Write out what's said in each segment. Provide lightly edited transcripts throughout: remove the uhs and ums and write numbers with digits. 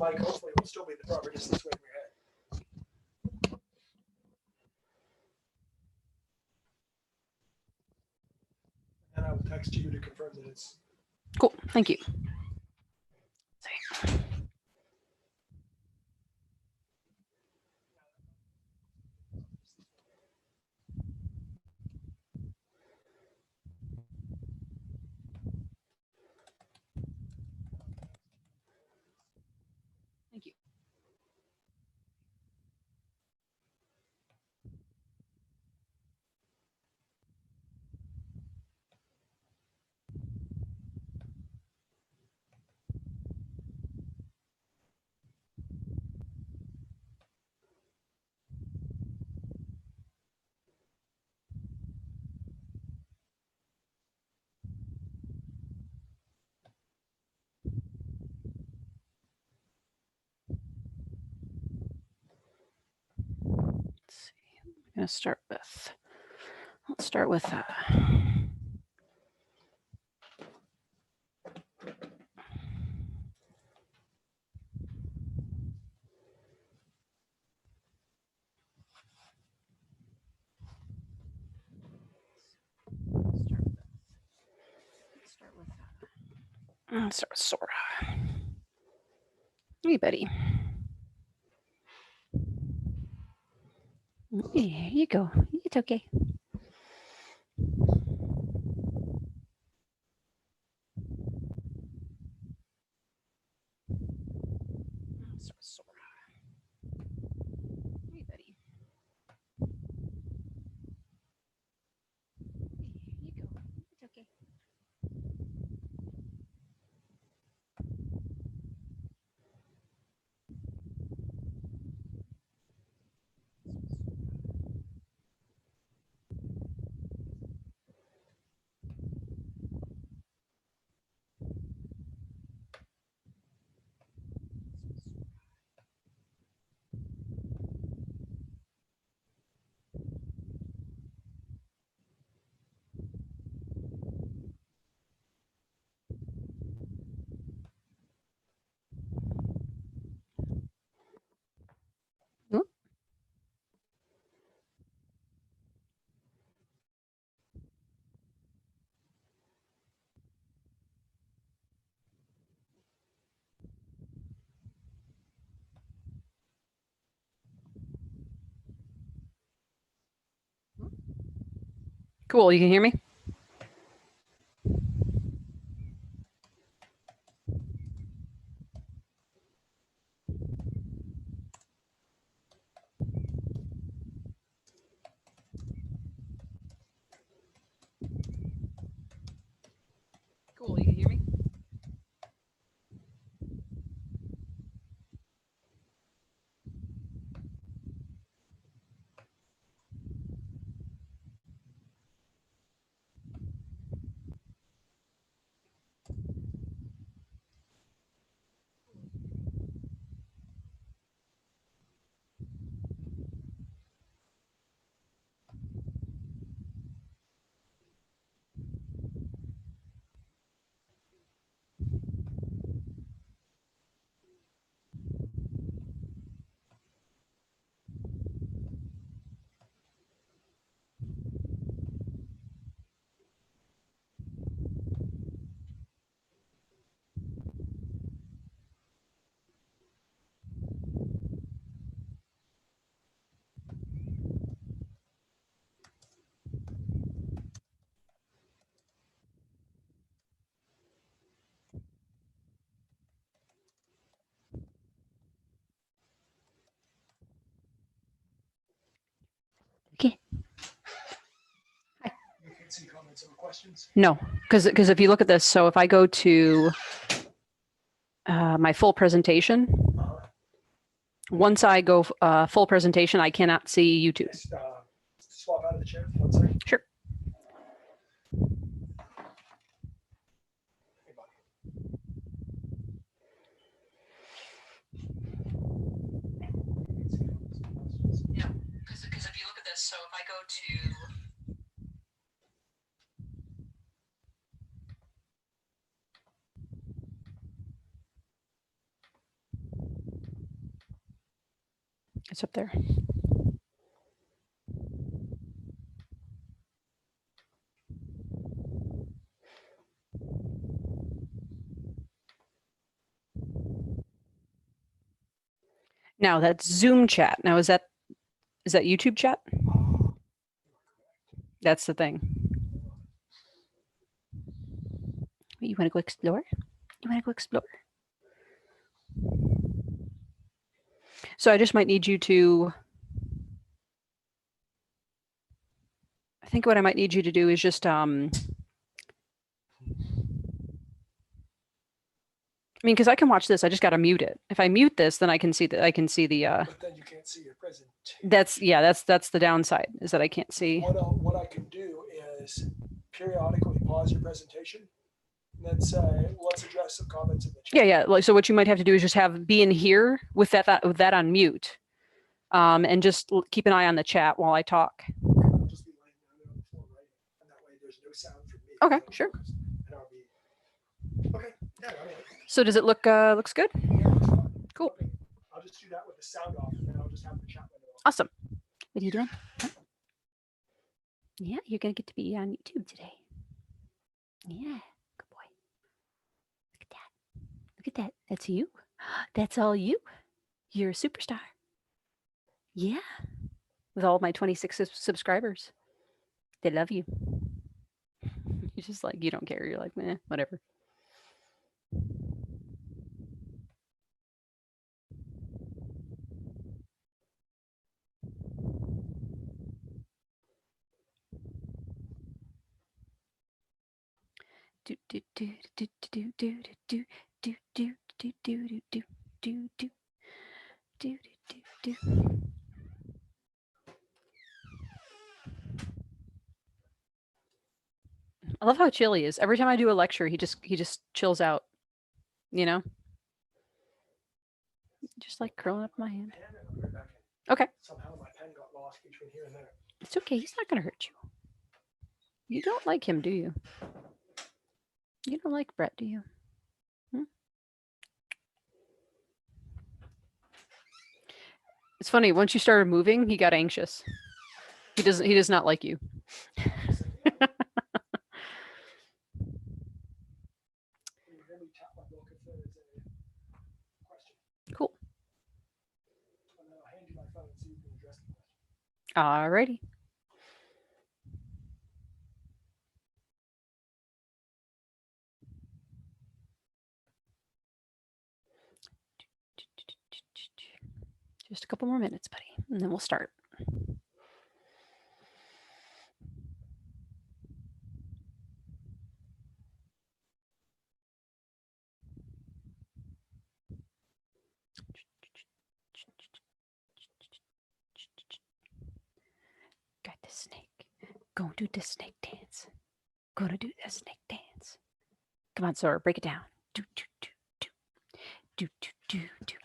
mic, hopefully it will still be the proper distance away from your head. And I will text you to confirm that it's cool. Thank you. Thank you. I'm going to start with, let's start with let's start with Sora. Hey, buddy. Here you go. It's okay. Start with Sora. Hey, buddy. Here you go. It's okay. Cool. You can hear me? Cool. You can hear me? Okay. Hi. You can see comments or questions. No, because if you look at this, so if I go to my full presentation, once I go full presentation, I cannot see YouTube. Just, swap out of the chair for 1 second. Sure. Hey, buddy. Yeah, because if you look at this, so if I go to It's up there. Now that's Zoom chat. Now is that YouTube chat? That's the thing. You want to go explore? You want to go explore? So I just might need you to, I think what I might need you to do is just, I mean, because I can watch this, I just got to mute it. If I mute this, then I can see that. I can see the. But then you can't see your presentation. That's the downside, is that I can't see. What I can do is periodically pause your presentation and then say, let's address some comments in the chat. Yeah. Like, so what you might have to do is just be in here with that on mute, and just keep an eye on the chat while I talk. I'll just be laying down on the floor writing, and that way there's no sound from me. Okay, sure. And I'll be okay. Yeah, I mean, So does it looks good? yeah, it's fine. Cool. Okay. I'll just do that with the sound off, and then I'll just have the chat window off. Awesome. What are you doing? Yeah, you're gonna get to be on YouTube today. Yeah, good boy. Look at that. Look at that. That's you. That's all you. You're a superstar. Yeah. With all of my 26 subscribers. They love you. You're just like, you don't care. You're like, meh, whatever. Do do do do do do do do do do do do do do do do do do. I love how chill he is. Every time I do a lecture, he just chills out. You know, just like curling up my hand. Okay. Somehow my pen got lost between here and there. It's okay. He's not gonna hurt you. You don't like him, do you? You don't like Brett, do you? It's funny. Once you started moving, he got anxious. He does not like you. Cool. Alrighty. Just a couple more minutes, buddy, and then we'll start. Got the snake. Go do the snake dance. Gonna do the snake dance. Come on, Sora, break it down. Do do do do do do do do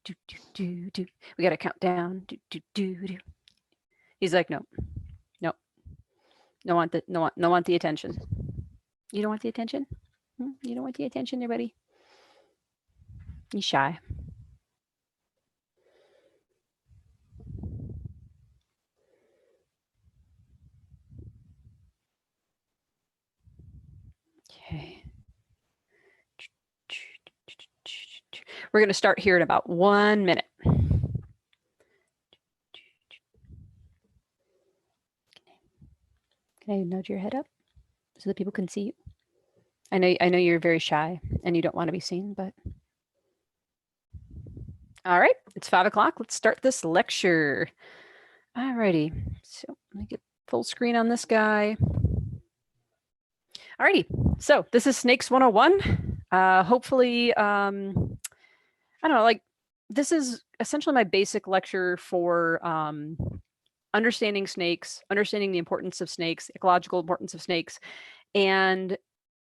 do do do do. We gotta count down. Do do do do. He's like, no, no, no want the attention. You don't want the attention? You don't want the attention, there, buddy? He's shy. Okay. We're going to start here in about 1 minute. Can I nudge your head up so that people can see you? I know you're very shy and you don't want to be seen, but all right, it's 5 o'clock. Let's start this lecture. All righty, so let me get full screen on this guy. All righty, so this is Snakes 101. Hopefully, I don't know, like this is essentially my basic lecture for understanding snakes, understanding the importance of snakes, ecological importance of snakes, and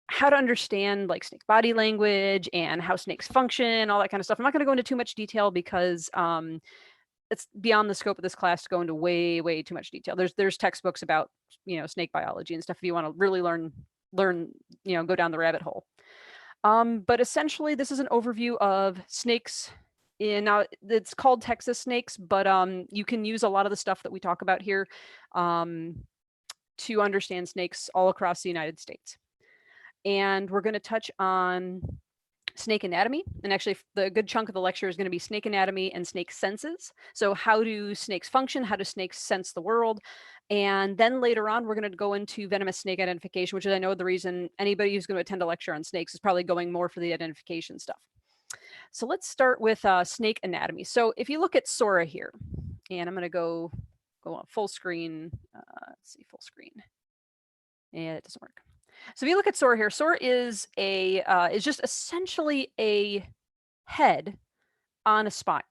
how to understand like snake body language and how snakes function, all that kind of stuff. I'm not going to go into too much detail because it's beyond the scope of this class to go into way too much detail. There's textbooks about, snake biology and stuff if you want to really learn, go down the rabbit hole. But essentially, this is an overview of snakes now it's called Texas snakes, but you can use a lot of the stuff that we talk about here to understand snakes all across the United States. And we're going to touch on snake anatomy. And actually, the good chunk of the lecture is going to be snake anatomy and snake senses. So how do snakes function? How do snakes sense the world? And then later on, we're going to go into venomous snake identification, which is, I know, the reason anybody who's going to attend a lecture on snakes is probably going more for the identification stuff. So let's start with snake anatomy. So if you look at Sora here, and I'm going to go on full screen. Let's see, full screen. And it doesn't work. So if you look at Sora here, Sora is just essentially a head on a spine.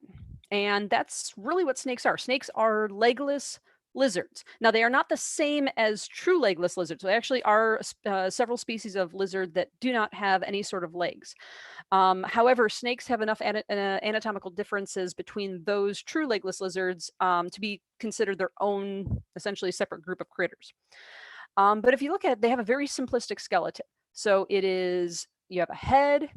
And that's really what snakes are. Snakes are legless lizards. Now, they are not the same as true legless lizards. There actually are several species of lizard that do not have any sort of legs. However, snakes have enough anatomical differences between those true legless lizards to be considered their own, essentially separate group of critters. But if you look at it, they have a very simplistic skeleton. So it is, you have a head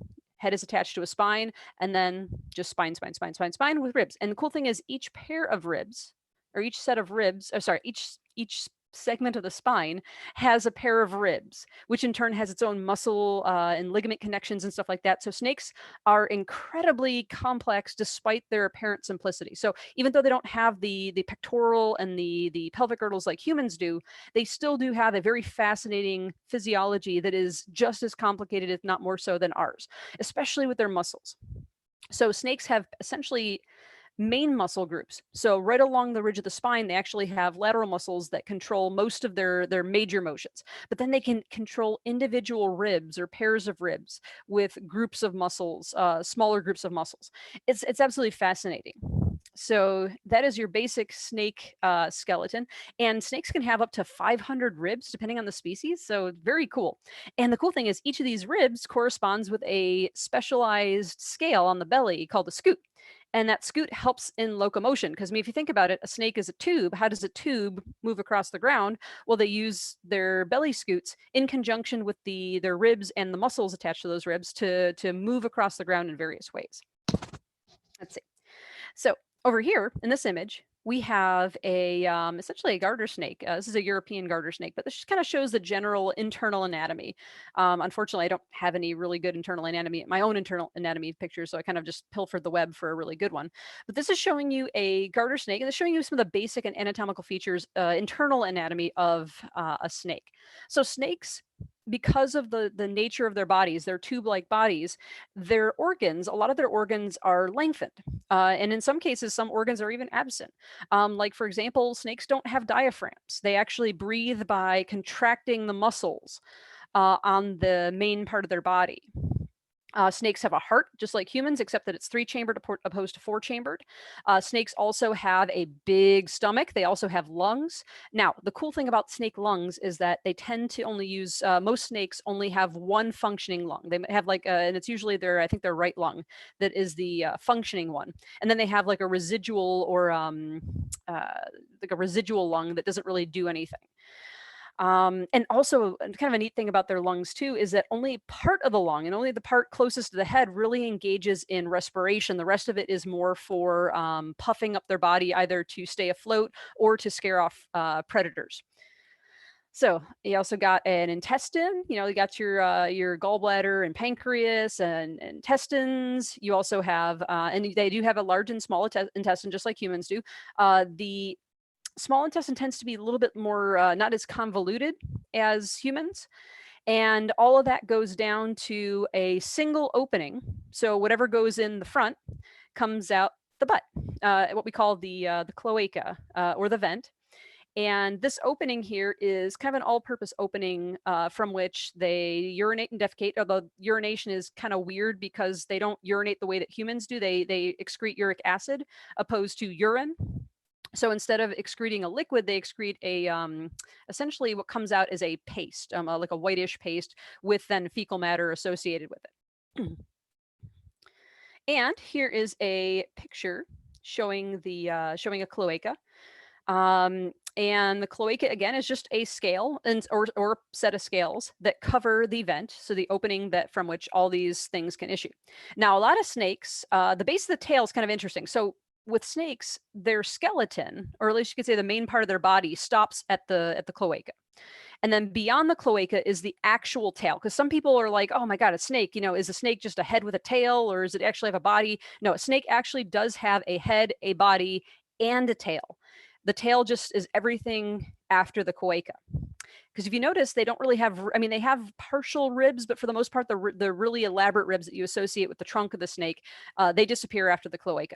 is attached to a spine, and then just spine with ribs. And the cool thing is each pair of ribs, or each set of ribs, each segment of the spine has a pair of ribs, which in turn has its own muscle and ligament connections and stuff like that. So snakes are incredibly complex despite their apparent simplicity. So even though they don't have the pectoral and the pelvic girdles like humans do, they still do have a very fascinating physiology that is just as complicated, if not more so, than ours, especially with their muscles. So snakes have essentially main muscle groups. So right along the ridge of the spine, they actually have lateral muscles that control most of their major motions. But then they can control individual ribs or pairs of ribs with groups of muscles, smaller groups of muscles. It's absolutely fascinating. So that is your basic snake skeleton. And snakes can have up to 500 ribs depending on the species. So very cool. And the cool thing is each of these ribs corresponds with a specialized scale on the belly called a scute. And that scute helps in locomotion because, I mean, if you think about it, a snake is a tube. How does a tube move across the ground? Well, they use their belly scutes in conjunction with their ribs and the muscles attached to those ribs to move across the ground in various ways. Let's see. So over here in this image, we have essentially a garter snake. This is a European garter snake, but this just kind of shows the general internal anatomy. Unfortunately, I don't have any really good internal anatomy, my own internal anatomy pictures, so I kind of just pilfered the web for a really good one. But this is showing you a garter snake, and it's showing you some of the basic and anatomical features, internal anatomy of a snake. So snakes, because of the nature of their bodies, their tube-like bodies, their organs, a lot of their organs are lengthened. And in some cases, some organs are even absent. Like, for example, snakes don't have diaphragms. They actually breathe by contracting the muscles on the main part of their body. Snakes have a heart, just like humans, except that it's 3-chambered opposed to 4-chambered. Snakes also have a big stomach. They also have lungs. Now, the cool thing about snake lungs is that they tend to only use, most snakes only have one functioning lung. They have like, and it's usually I think their right lung that is the functioning one. And then they have like a residual or like a residual lung that doesn't really do anything. And also kind of a neat thing about their lungs too is that only part of the lung and only the part closest to the head really engages in respiration. The rest of it is more for puffing up their body, either to stay afloat or to scare off predators. So you also got an intestine. You got your gallbladder and pancreas and intestines. You also have, and they do have a large and small intestine, just like humans do. The small intestine tends to be a little bit more not as convoluted as humans, and all of that goes down to a single opening. So whatever goes in the front comes out the butt, what we call the cloaca or the vent. And this opening here is kind of an all-purpose opening from which they urinate and defecate. Although urination is kind of weird because they don't urinate the way that humans do. They excrete uric acid opposed to urine. So instead of excreting a liquid, they excrete a essentially what comes out is a paste, like a whitish paste with then fecal matter associated with it. And here is a picture showing showing a cloaca. And the cloaca, again, is just a scale or set of scales that cover the vent, so the opening that from which all these things can issue. Now, a lot of snakes, the base of the tail is kind of interesting. So with snakes, their skeleton, or at least you could say the main part of their body, stops at the cloaca. And then beyond the cloaca is the actual tail. Because some people are like, oh my God, a snake, is a snake just a head with a tail, or does it actually have a body? No, a snake actually does have a head, a body, and a tail. The tail just is everything after the cloaca. Because if you notice, they don't really have, they have partial ribs, but for the most part, the really elaborate ribs that you associate with the trunk of the snake, they disappear after the cloaca.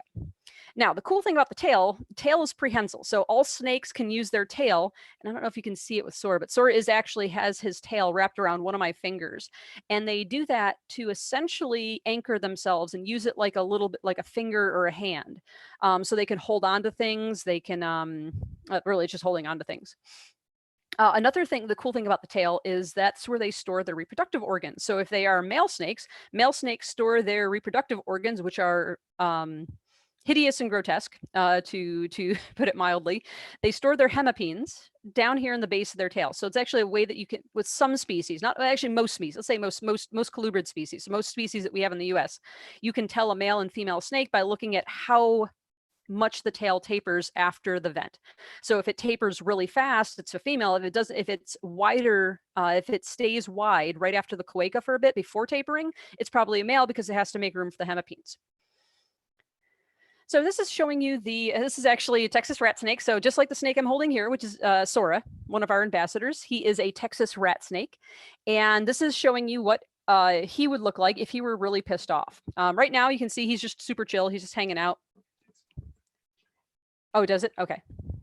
Now, the cool thing about the tail is prehensile. So all snakes can use their tail. And I don't know if you can see it with Sora, but Sora actually has his tail wrapped around one of my fingers. And they do that to essentially anchor themselves and use it like a little bit like a finger or a hand. So they can hold on to things. They can, really just holding on to things. Another thing, the cool thing about the tail is that's where they store their reproductive organs. So if they are male snakes store their reproductive organs, which are hideous and grotesque, to put it mildly. They store their hemipenes down here in the base of their tail. So it's actually a way that you can, with some species, not actually most species, let's say most colubrid species, most species that we have in the US, you can tell a male and female snake by looking at how much the tail tapers after the vent. So if it tapers really fast, it's a female. If it's wider, if it stays wide right after the cloaca for a bit before tapering, it's probably a male because it has to make room for the hemipenes. So this is showing you this is actually a Texas rat snake. So just like the snake I'm holding here, which is Sora, one of our ambassadors, he is a Texas rat snake. And this is showing you what he would look like if he were really pissed off. Right now you can see he's just super chill. He's just hanging out. Oh, does it? Okay.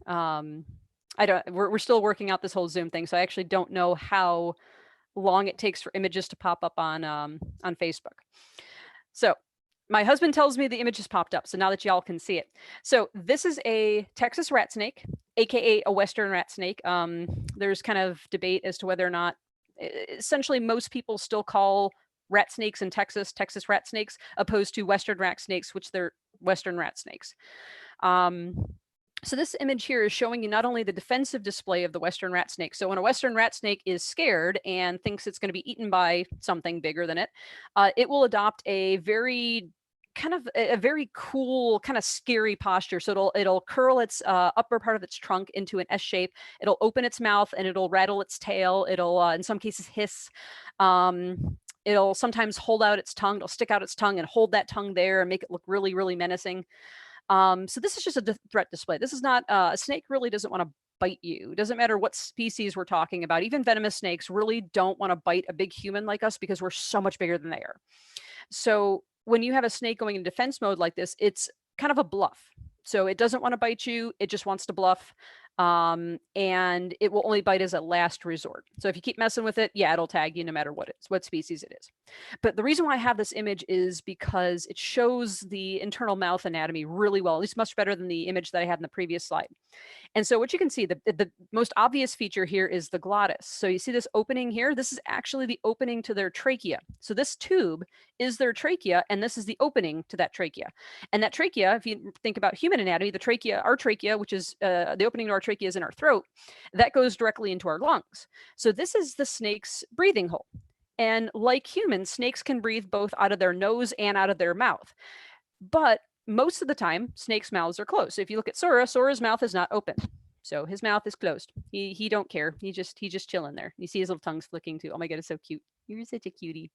We're still working out this whole Zoom thing. So I actually don't know how long it takes for images to pop up on Facebook. So my husband tells me the image has popped up. So now that y'all can see it. So this is a Texas rat snake, AKA a Western rat snake. There's kind of debate as to whether or not, essentially most people still call rat snakes in Texas rat snakes, opposed to Western rat snakes, which they're Western rat snakes. So this image here is showing you not only the defensive display of the Western rat snake. So when a Western rat snake is scared and thinks it's going to be eaten by something bigger than it, it will adopt a very cool, kind of scary posture. So it'll curl its upper part of its trunk into an S shape. It'll open its mouth and it'll rattle its tail. It'll, in some cases, hiss. It'll sometimes hold out its tongue. It'll stick out its tongue and hold that tongue there and make it look really, really menacing. So this is just a threat display. This is not, a snake really doesn't want to bite you. It doesn't matter what species we're talking about. Even venomous snakes really don't want to bite a big human like us because we're so much bigger than they are. So when you have a snake going in defense mode like this, it's kind of a bluff. So it doesn't want to bite you. It just wants to bluff. And it will only bite as a last resort. So if you keep messing with it, yeah, it'll tag you no matter what species it is. But the reason why I have this image is because it shows the internal mouth anatomy really well, at least much better than the image that I had in the previous slide. And so what you can see, the most obvious feature here is the glottis. So you see this opening here? This is actually the opening to their trachea. So this tube is their trachea, and this is the opening to that trachea. And that trachea, if you think about human anatomy, the trachea, our trachea, which is the opening to our trachea is in our throat, that goes directly into our lungs. So this is the snake's breathing hole. And like humans, snakes can breathe both out of their nose and out of their mouth. But most of the time, snakes' mouths are closed. So if you look at Sora's mouth is not open. So his mouth is closed. He don't care. He just chilling there. You see his little tongues flicking too. Oh my God, it's so cute. You're such a cutie.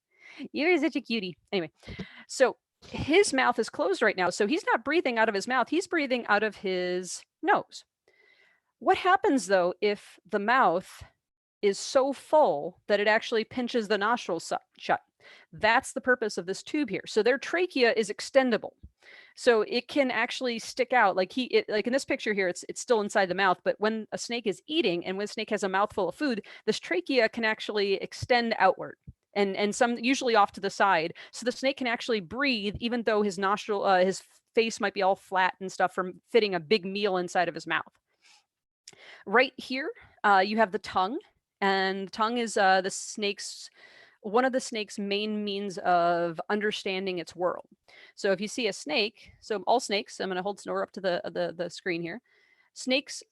You're such a cutie. Anyway, so his mouth is closed right now. So he's not breathing out of his mouth. He's breathing out of his nose. What happens though if the mouth is so full that it actually pinches the nostrils shut? That's the purpose of this tube here. So their trachea is extendable. So it can actually stick out like in this picture here, it's still inside the mouth, but when a snake is eating and when a snake has a mouthful of food, this trachea can actually extend outward and some usually off to the side. So the snake can actually breathe even though his his face might be all flat and stuff from fitting a big meal inside of his mouth. Right here, you have the tongue, and the tongue is one of the snake's main means of understanding its world. So if you see a snake, so all snakes, I'm going to hold Snore up to the screen here. Snakes.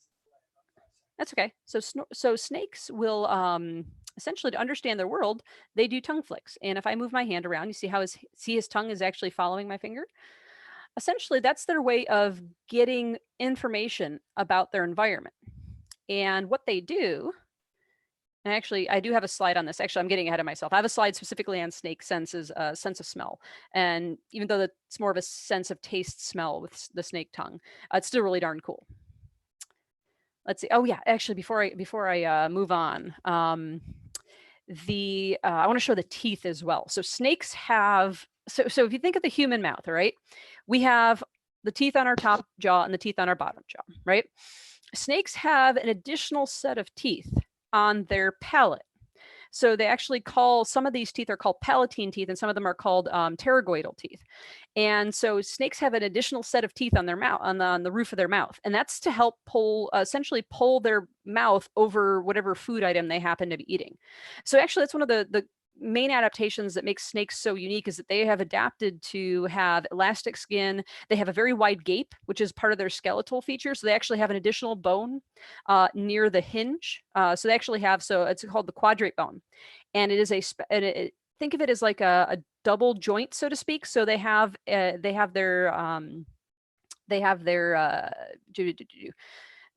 That's okay. So snakes will essentially, to understand their world, they do tongue flicks. And if I move my hand around, you see how his tongue is actually following my finger. Essentially, that's their way of getting information about their environment. And what they do, and actually, I do have a slide on this. Actually, I'm getting ahead of myself. I have a slide specifically on snake senses, sense of smell. And even though it's more of a sense of taste smell with the snake tongue, it's still really darn cool. Let's see. Oh yeah, actually, before I move on, I want to show the teeth as well. So snakes have so if you think of the human mouth, all right, we have the teeth on our top jaw and the teeth on our bottom jaw, right? Snakes have an additional set of teeth on their palate. So they actually call some of these teeth are called palatine teeth, and some of them are called pterygoidal teeth. And so snakes have an additional set of teeth on their mouth, on the roof of their mouth, and that's to help essentially pull their mouth over whatever food item they happen to be eating. So actually, that's one of the main adaptations that makes snakes so unique is that they have adapted to have elastic skin. They have a very wide gape, which is part of their skeletal feature. So they actually have an additional bone near the hinge. So they actually have, so it's called the quadrate bone. And it is think of it as like a double joint, so to speak. So they have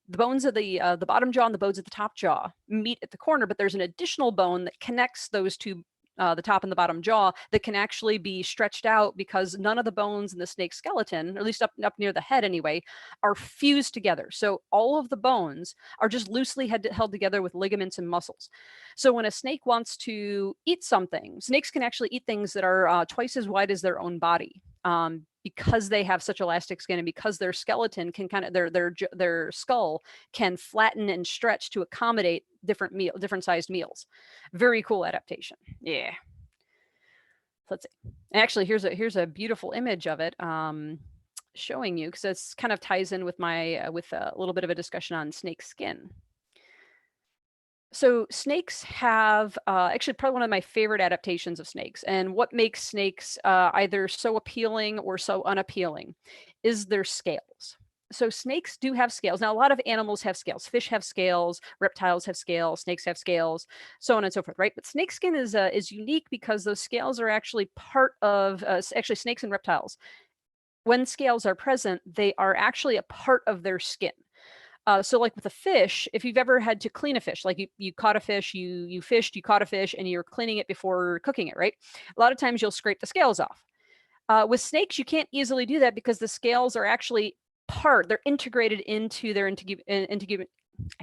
the bones of the bottom jaw and the bones of the top jaw meet at the corner, but there's an additional bone that connects those two, the top and the bottom jaw, that can actually be stretched out because none of the bones in the snake skeleton, or at least up near the head anyway, are fused together. So all of the bones are just loosely held together with ligaments and muscles. So when a snake wants to eat something, snakes can actually eat things that are twice as wide as their own body. Because they have such elastic skin and because their skeleton can kind of their skull can flatten and stretch to accommodate different sized meals. Very cool adaptation. Yeah. Let's see. Actually, here's a beautiful image of it, showing you, because this kind of ties in with my with a little bit of a discussion on snake skin. So snakes have actually probably one of my favorite adaptations of snakes, and what makes snakes either so appealing or so unappealing is their scales. So snakes do have scales. Now, a lot of animals have scales. Fish have scales, reptiles have scales, snakes have scales, so on and so forth, right? But snake skin is unique because those scales are actually part of actually snakes and reptiles. When scales are present, they are actually a part of their skin. So like with a fish, if you've ever had to clean a fish, like you caught a fish, you fished, you caught a fish, and you're cleaning it before cooking it, right? A lot of times you'll scrape the scales off. With snakes, you can't easily do that because the scales are actually they're integrated into their I can't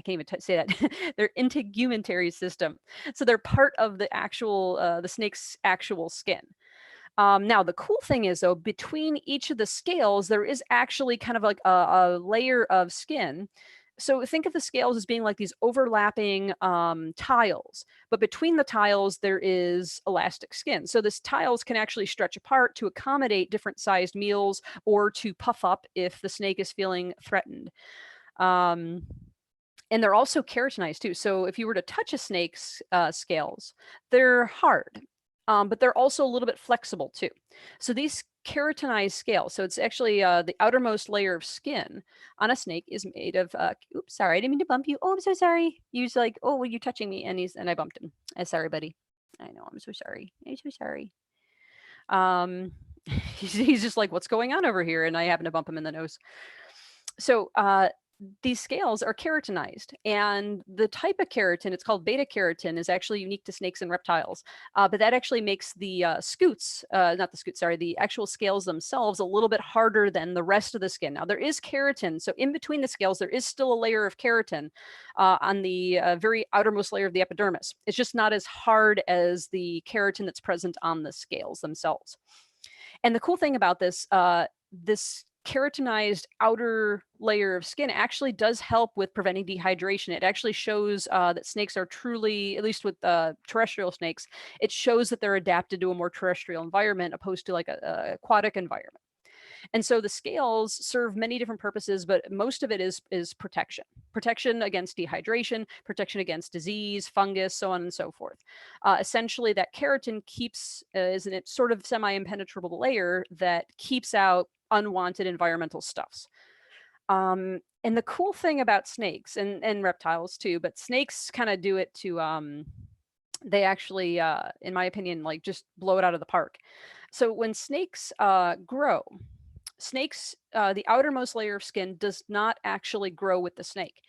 even say that. Their integumentary system. So they're part of the snake's actual skin. Now, the cool thing is, though, between each of the scales, there is actually kind of like a layer of skin. So think of the scales as being like these overlapping tiles, but between the tiles, there is elastic skin. So this tiles can actually stretch apart to accommodate different sized meals or to puff up if the snake is feeling threatened. Um, and they're also keratinized too. So if you were to touch a snake's scales, they're hard, but they're also a little bit flexible too. So these keratinized scales, so it's actually the outermost layer of skin on a snake is made of, oops, sorry, I didn't mean to bump you. Oh, I'm so sorry. He was like, oh, well, you're touching me. And I bumped him. Sorry, buddy. I know, I'm so sorry. I'm so sorry. He's just like, what's going on over here? And I happen to bump him in the nose. So these scales are keratinized, and the type of keratin, it's called beta keratin, is actually unique to snakes and reptiles. But that actually makes the the actual scales themselves a little bit harder than the rest of the skin. Now there is keratin, so in between the scales, there is still a layer of keratin on the very outermost layer of the epidermis. It's just not as hard as the keratin that's present on the scales themselves. And the cool thing about this, this keratinized outer layer of skin actually does help with preventing dehydration. It actually shows that snakes are truly, at least with terrestrial snakes, it shows that they're adapted to a more terrestrial environment opposed to like a aquatic environment. And so the scales serve many different purposes, but most of it is protection. Protection against dehydration, protection against disease, fungus, so on and so forth. Essentially, that keratin is a sort of semi-impenetrable layer that keeps out unwanted environmental stuffs. And the cool thing about snakes and reptiles too, but snakes kind of do it to they actually in my opinion like just blow it out of the park. So when snakes grow, snakes the outermost layer of skin does not actually grow with the snake.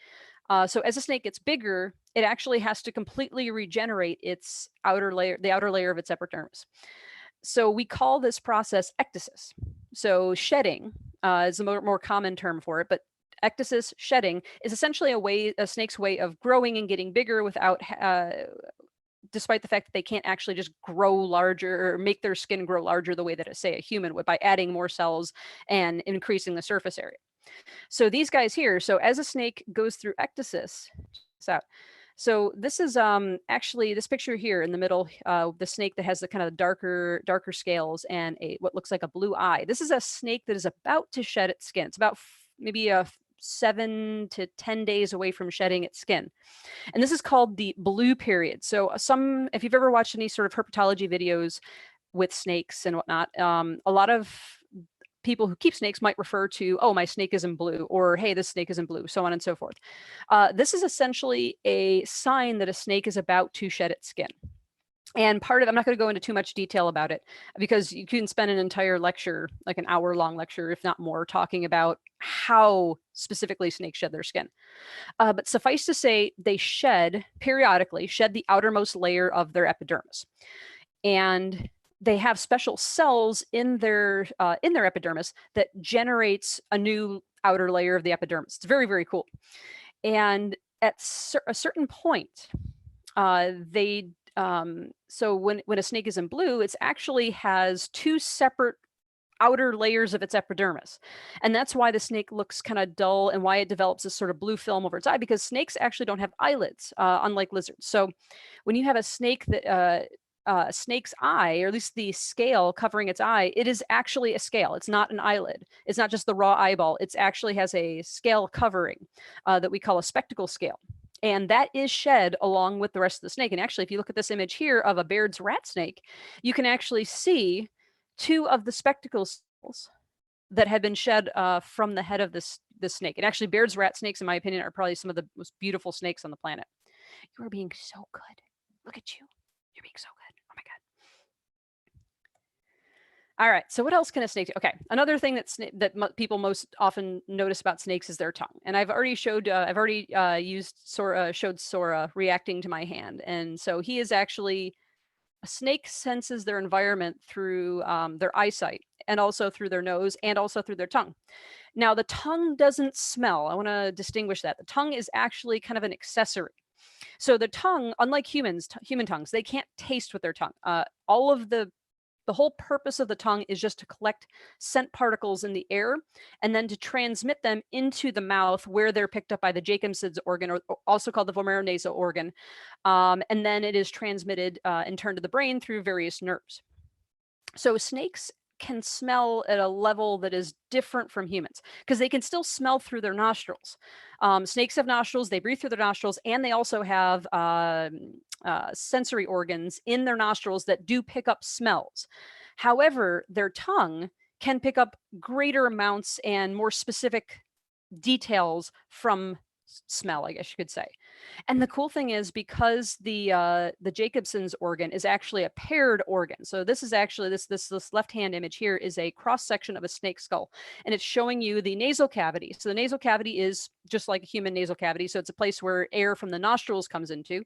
So as a snake gets bigger, it actually has to completely regenerate its outer layer, the outer layer of its epidermis. So we call this process ecdysis. So shedding is a more common term for it, but ecdysis, shedding, is essentially a snake's way of growing and getting bigger without despite the fact that they can't actually just grow larger or make their skin grow larger the way that, say, a human would by adding more cells and increasing the surface area. So these guys here, so as a snake goes through ecdysis, so this is actually this picture here in the middle, the snake that has the kind of darker scales and what looks like a blue eye. This is a snake that is about to shed its skin. It's about maybe 7 to 10 days away from shedding its skin. And this is called the blue period. So if you've ever watched any sort of herpetology videos with snakes and whatnot, a lot of people who keep snakes might refer to, oh, my snake is in blue, or hey, this snake is in blue, so on and so forth. This is essentially a sign that a snake is about to shed its skin. And I'm not going to go into too much detail about it because you can spend an entire lecture, like an hour-long lecture, if not more, talking about how specifically snakes shed their skin. But suffice to say, they periodically shed the outermost layer of their epidermis. And they have special cells in their epidermis that generates a new outer layer of the epidermis. It's very, very cool. And at a certain point, so when a snake is in blue, it actually has two separate outer layers of its epidermis. And that's why the snake looks kind of dull and why it develops this sort of blue film over its eye, because snakes actually don't have eyelids, unlike lizards. So when you have a snake that snake's eye, or at least the scale covering its eye, it is actually a scale. It's not an eyelid. It's not just the raw eyeball. It actually has a scale covering that we call a spectacle scale. And that is shed along with the rest of the snake. And actually, if you look at this image here of a Baird's rat snake, you can actually see two of the spectacle cells that had been shed from the head of this snake. And actually, Baird's rat snakes, in my opinion, are probably some of the most beautiful snakes on the planet. You are being so good. Look at you. You're being so good. Oh my God. All right. So what else can a snake do? Okay. Another thing that people most often notice about snakes is their tongue. And I've already showed Sora reacting to my hand. And so he is actually, a snake senses their environment through their eyesight, and also through their nose, and also through their tongue. Now, the tongue doesn't smell. I want to distinguish that. The tongue is actually kind of an accessory. So the tongue, unlike human tongues, they can't taste with their tongue. All of the whole purpose of the tongue is just to collect scent particles in the air and then to transmit them into the mouth, where they're picked up by the Jacobson's organ, or also called the vomeronasal organ. And then it is transmitted and turned to the brain through various nerves. So snakes can smell at a level that is different from humans, because they can still smell through their nostrils. Snakes have nostrils, they breathe through their nostrils, and they also have sensory organs in their nostrils that do pick up smells. However, their tongue can pick up greater amounts and more specific details from smell, I guess you could say. And the cool thing is, because the Jacobson's organ is actually a paired organ. So this is actually this left-hand image here is a cross-section of a snake skull, and it's showing you the nasal cavity. So the nasal cavity is just like a human nasal cavity. So it's a place where air from the nostrils comes into.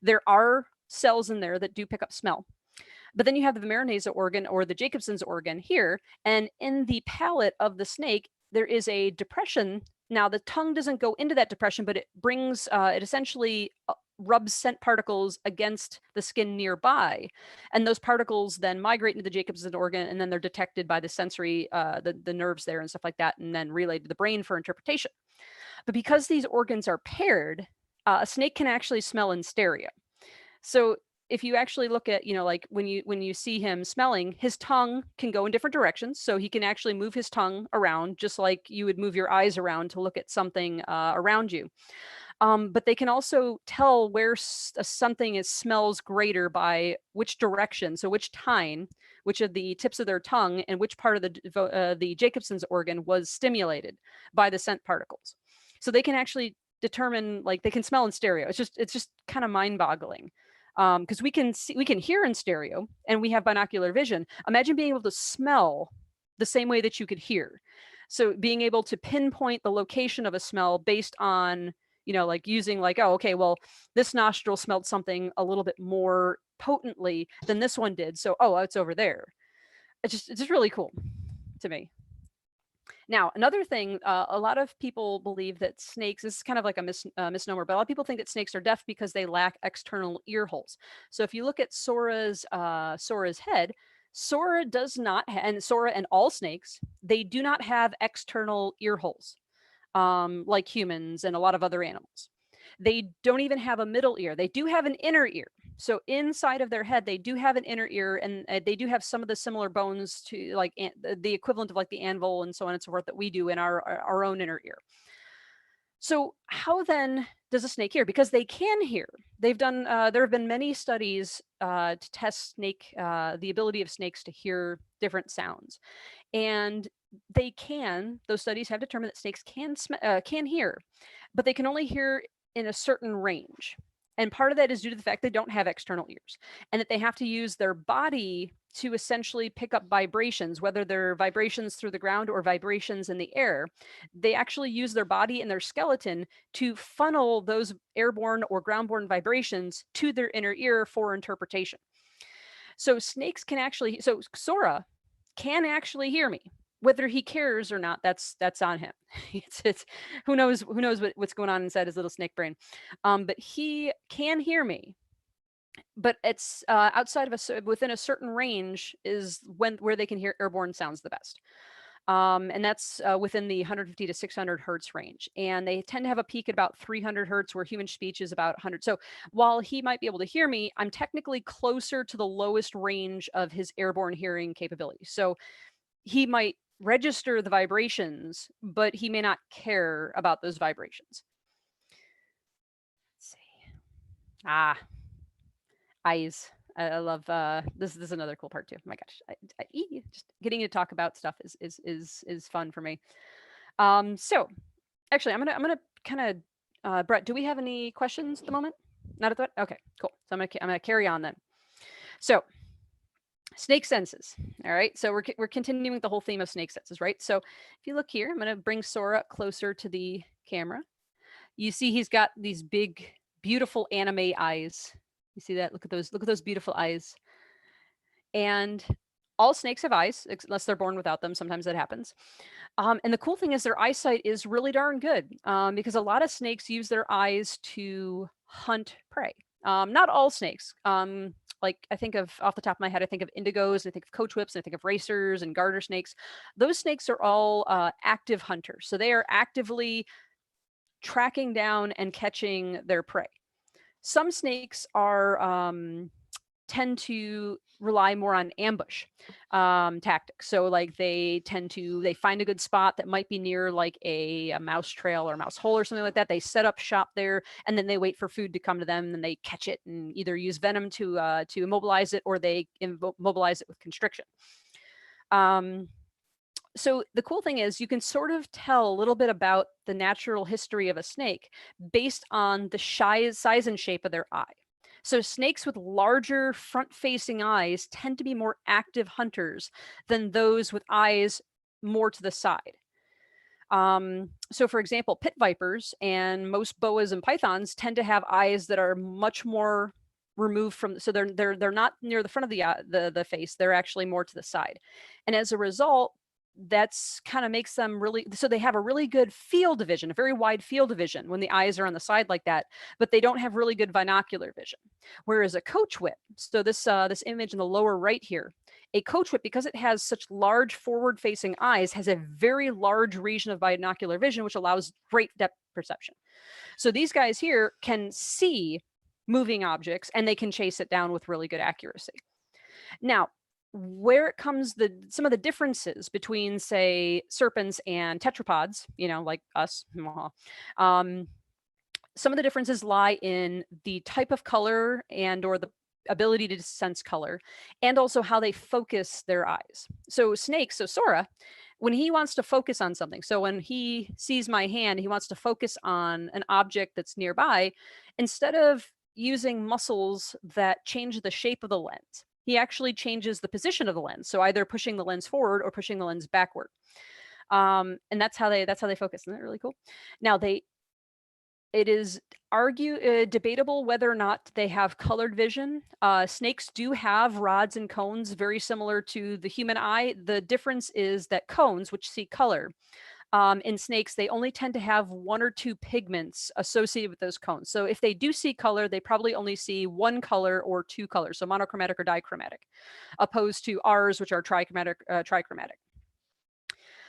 There are cells in there that do pick up smell. But then you have the vomeronasal organ, or the Jacobson's organ here, and in the palate of the snake, there is a depression. Now, the tongue doesn't go into that depression, but it brings, it essentially rubs scent particles against the skin nearby. And those particles then migrate into the Jacobson organ, and then they're detected by the sensory, the nerves there and stuff like that, and then relayed to the brain for interpretation. But because these organs are paired, a snake can actually smell in stereo. So if you actually look at, like when you see him smelling, his tongue can go in different directions. So he can actually move his tongue around, just like you would move your eyes around to look at something around you. But they can also tell where something smells greater by which direction, so which tine, which of the tips of their tongue, and which part of the Jacobson's organ was stimulated by the scent particles. So they can actually determine, like, they can smell in stereo. It's just kind of mind-boggling, because we can hear in stereo, and we have binocular vision. Imagine being able to smell the same way that you could hear. So being able to pinpoint the location of a smell based on, like using, like, oh, okay, well, this nostril smelled something a little bit more potently than this one did. So, oh, it's over there. It's just really cool to me. Now, another thing, a lot of people believe that snakes, this is kind of like a misnomer, but a lot of people think that snakes are deaf because they lack external ear holes. So if you look at Sora's head, Sora does not, and Sora and all snakes, they do not have external ear holes, like humans and a lot of other animals. They don't even have a middle ear. They do have an inner ear. So inside of their head, they do have an inner ear, and they do have some of the similar bones to, like, the equivalent of like the anvil and so on and so forth that we do in our own inner ear. So how then does a snake hear? Because they can hear. They've done. There have been many studies to test the ability of snakes to hear different sounds, and those studies have determined that snakes can hear, but they can only hear in a certain range. And part of that is due to the fact they don't have external ears, and that they have to use their body to essentially pick up vibrations, whether they're vibrations through the ground or vibrations in the air. They actually use their body and their skeleton to funnel those airborne or groundborne vibrations to their inner ear for interpretation. So Sora can actually hear me. Whether he cares or not, that's on him. It's who knows what's going on inside his little snake brain. But he can hear me. But it's outside of within a certain range is where they can hear airborne sounds the best. And that's within the 150 to 600 hertz range. And they tend to have a peak at about 300 hertz, where human speech is about 100. So while he might be able to hear me, I'm technically closer to the lowest range of his airborne hearing capability. So he might register the vibrations, but he may not care about those vibrations. Let's see. Eyes. I love this. This is another cool part too. Oh my gosh, just getting to talk about stuff is fun for me. So actually, I'm gonna kind of Brett. Do we have any questions at the moment? Not at the okay, cool. So I'm gonna carry on then. So snake senses. All right. So we're continuing the whole theme of snake senses, right? So if you look here, I'm gonna bring Sora up closer to the camera. You see he's got these big, beautiful anime eyes. You see that? Look at those beautiful eyes. And all snakes have eyes, unless they're born without them. Sometimes that happens. And the cool thing is their eyesight is really darn good, because a lot of snakes use their eyes to hunt prey. Not all snakes. Like I think of, off the top of my head, I think of indigos, and I think of coach whips, and I think of racers and garter snakes. Those snakes are all active hunters. So they are actively tracking down and catching their prey. Some snakes tend to rely more on ambush tactics. So like they find a good spot that might be near like a mouse trail or a mouse hole or something like that. They set up shop there, and then they wait for food to come to them, and they catch it and either use venom to immobilize it, or they immobilize it with constriction. So the cool thing is you can sort of tell a little bit about the natural history of a snake based on the size and shape of their eye. So snakes with larger front-facing eyes tend to be more active hunters than those with eyes more to the side. So for example, pit vipers and most boas and pythons tend to have eyes that are much more removed from, so they're not near the front of the face, they're actually more to the side. And as a result, that's kind of makes them really, so they have a really good field of vision, a very wide field of vision when the eyes are on the side like that, but they don't have really good binocular vision. Whereas a coach whip, so this image in the lower right here, a coach whip, because it has such large forward facing eyes, has a very large region of binocular vision, which allows great depth perception. So these guys here can see moving objects, and they can chase it down with really good accuracy. Now, where it comes some of the differences between, say, serpents and tetrapods, like us, Some of the differences lie in the type of color and or the ability to sense color, and also how they focus their eyes. So snakes, so Sora, when he wants to focus on something, so when he sees my hand, he wants to focus on an object that's nearby, instead of using muscles that change the shape of the lens, he actually changes the position of the lens. So either pushing the lens forward or pushing the lens backward. And that's how they focus. Isn't that really cool? Now it is debatable whether or not they have colored vision. Snakes do have rods and cones very similar to the human eye. The difference is that cones, which see color, in snakes, they only tend to have one or two pigments associated with those cones. So if they do see color, they probably only see one color or two colors, so monochromatic or dichromatic, opposed to ours, which are trichromatic.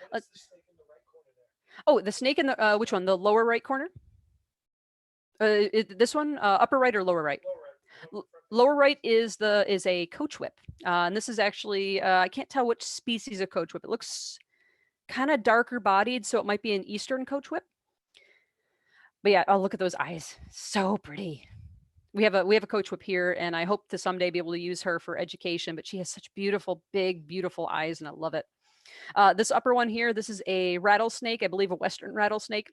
What is the snake in the right corner there? Oh, the snake in the which one? The lower right corner? This one, upper right or lower right? Lower right. Lower right is a coach whip, and this is actually I can't tell which species of coach whip. It looks kind of darker bodied, so it might be an eastern coach whip. But yeah, oh look at those eyes, so pretty. We have a coach whip here, and I hope to someday be able to use her for education. But she has such beautiful, big, beautiful eyes, and I love it. This upper one here, this is a rattlesnake, I believe a western rattlesnake,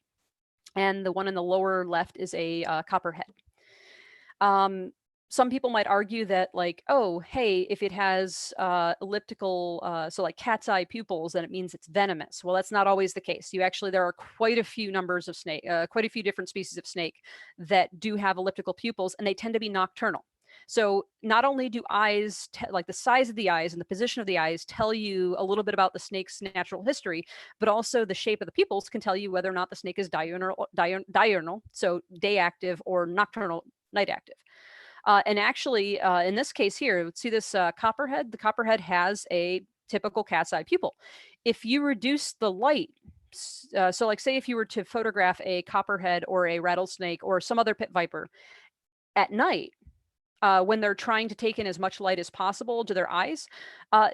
and the one in the lower left is a copperhead. Some people might argue that like, oh, hey, if it has elliptical, so like cat's eye pupils, then it means it's venomous. Well, that's not always the case. There are quite a few numbers of snake, quite a few different species of snake that do have elliptical pupils, and they tend to be nocturnal. So not only do eyes, like the size of the eyes and the position of the eyes, tell you a little bit about the snake's natural history, but also the shape of the pupils can tell you whether or not the snake is diurnal, so day active, or nocturnal, night active. And actually, in this case here, see this copperhead? The copperhead has a typical cat's eye pupil. If you reduce the light, so like say if you were to photograph a copperhead or a rattlesnake or some other pit viper at night, when they're trying to take in as much light as possible to their eyes,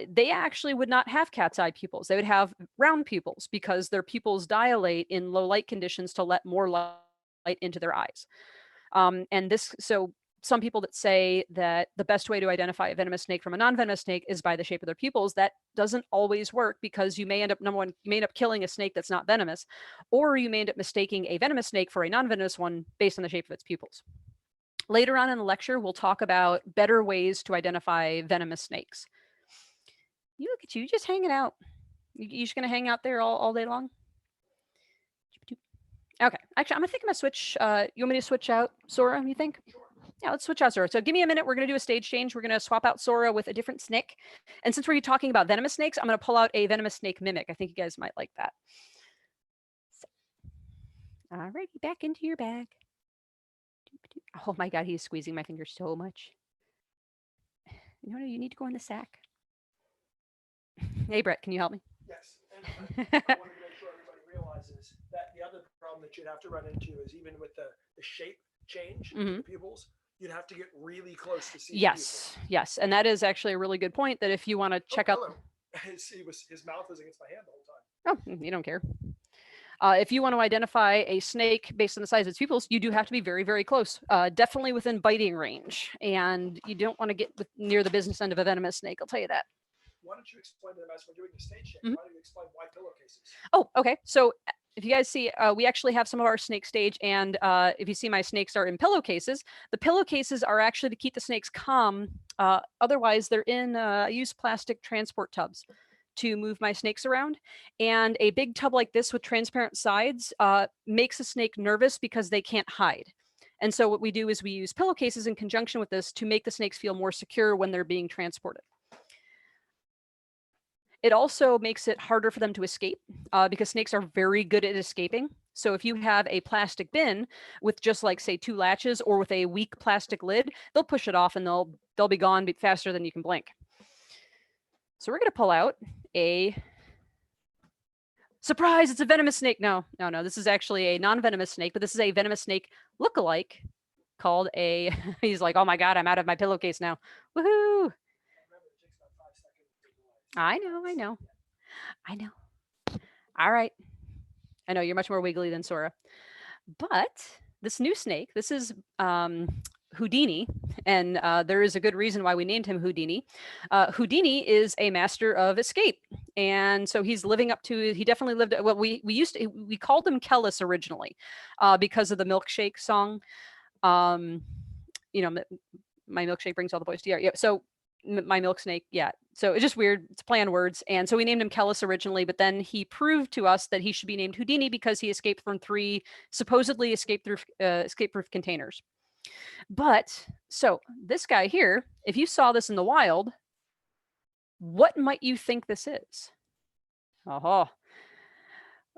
they actually would not have cat's eye pupils. They would have round pupils because their pupils dilate in low light conditions to let more light into their eyes. So some people that say that the best way to identify a venomous snake from a non-venomous snake is by the shape of their pupils. That doesn't always work, because you may end up, number one, you may end up killing a snake that's not venomous, or you may end up mistaking a venomous snake for a non-venomous one based on the shape of its pupils. Later on in the lecture, we'll talk about better ways to identify venomous snakes. You look at you, just hanging out. You just gonna hang out there all day long? Okay, actually, I'm gonna switch. You want me to switch out Sora, you think? Sure. Yeah, let's switch out Sora. So give me a minute. We're going to do a stage change. We're going to swap out Sora with a different snake. And since we're talking about venomous snakes, I'm going to pull out a venomous snake mimic. I think you guys might like that. So, all right, back into your bag. Oh my God, he's squeezing my finger so much. No, you need to go in the sack. Hey, Brett, can you help me? Yes. And I want to make sure everybody realizes that the other problem that you'd have to run into is even with the shape change of the pupils, you'd have to get really close to see. Yes, and that is actually a really good point. That if you want to check out, his mouth was against my hand the whole time. Oh, you don't care. If you want to identify a snake based on the size of its pupils, you do have to be very, very close, definitely within biting range, and you don't want to get near the business end of a venomous snake. I'll tell you that. Why don't you explain to them as we're doing the stage check? Why don't you explain why pillowcases? Oh, okay. So if you guys see, we actually have some of our snake stage, and if you see my snakes are in pillowcases. The pillowcases are actually to keep the snakes calm. Otherwise, they're in, I use plastic transport tubs to move my snakes around. And a big tub like this with transparent sides makes a snake nervous because they can't hide. And so what we do is we use pillowcases in conjunction with this to make the snakes feel more secure when they're being transported. It also makes it harder for them to escape because snakes are very good at escaping. So if you have a plastic bin with just like say 2 latches, or with a weak plastic lid, they'll push it off and they'll be gone faster than you can blink. So we're going to pull out a surprise. It's a venomous snake. No, this is actually a non-venomous snake, but this is a venomous snake look-alike called a, he's like, oh my God, I'm out of my pillowcase now. Woohoo. I know. All right. I know you're much more wiggly than Sora, but this new snake, this is Houdini, and there is a good reason why we named him Houdini. Houdini is a master of escape, and so he's living up to. He definitely lived. Well, we called him Kellis originally, because of the milkshake song. You know, my milkshake brings all the boys together. Yeah, so my milk snake, yeah. So it's just weird. It's play on words, and so we named him Kellis originally, but then he proved to us that he should be named Houdini because he escaped from 3 supposedly escape-proof containers. But so this guy here, if you saw this in the wild, what might you think this is? Oh,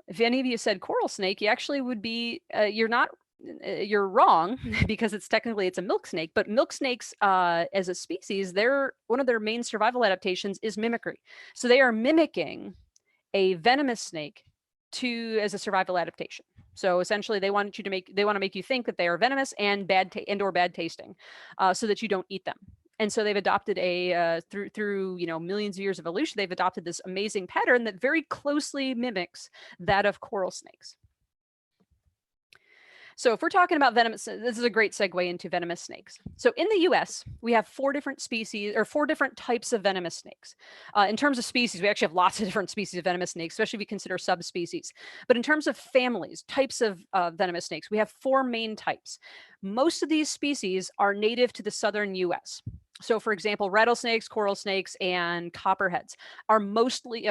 if any of you said coral snake, you actually would be, you're wrong because it's a milk snake, but milk snakes as a species, one of their main survival adaptations is mimicry. So they are mimicking a venomous snake as a survival adaptation. So essentially they want to make you think that they are venomous and or bad tasting, so that you don't eat them. And so they've adopted through millions of years of evolution, they've adopted this amazing pattern that very closely mimics that of coral snakes. So if we're talking about venomous, this is a great segue into venomous snakes. So in the US, we have 4 different species or 4 different types of venomous snakes. In terms of species, we actually have lots of different species of venomous snakes, especially if we consider subspecies. But in terms of families, types of venomous snakes, we have 4 main types. Most of these species are native to the southern US. So for example, rattlesnakes, coral snakes, and copperheads are mostly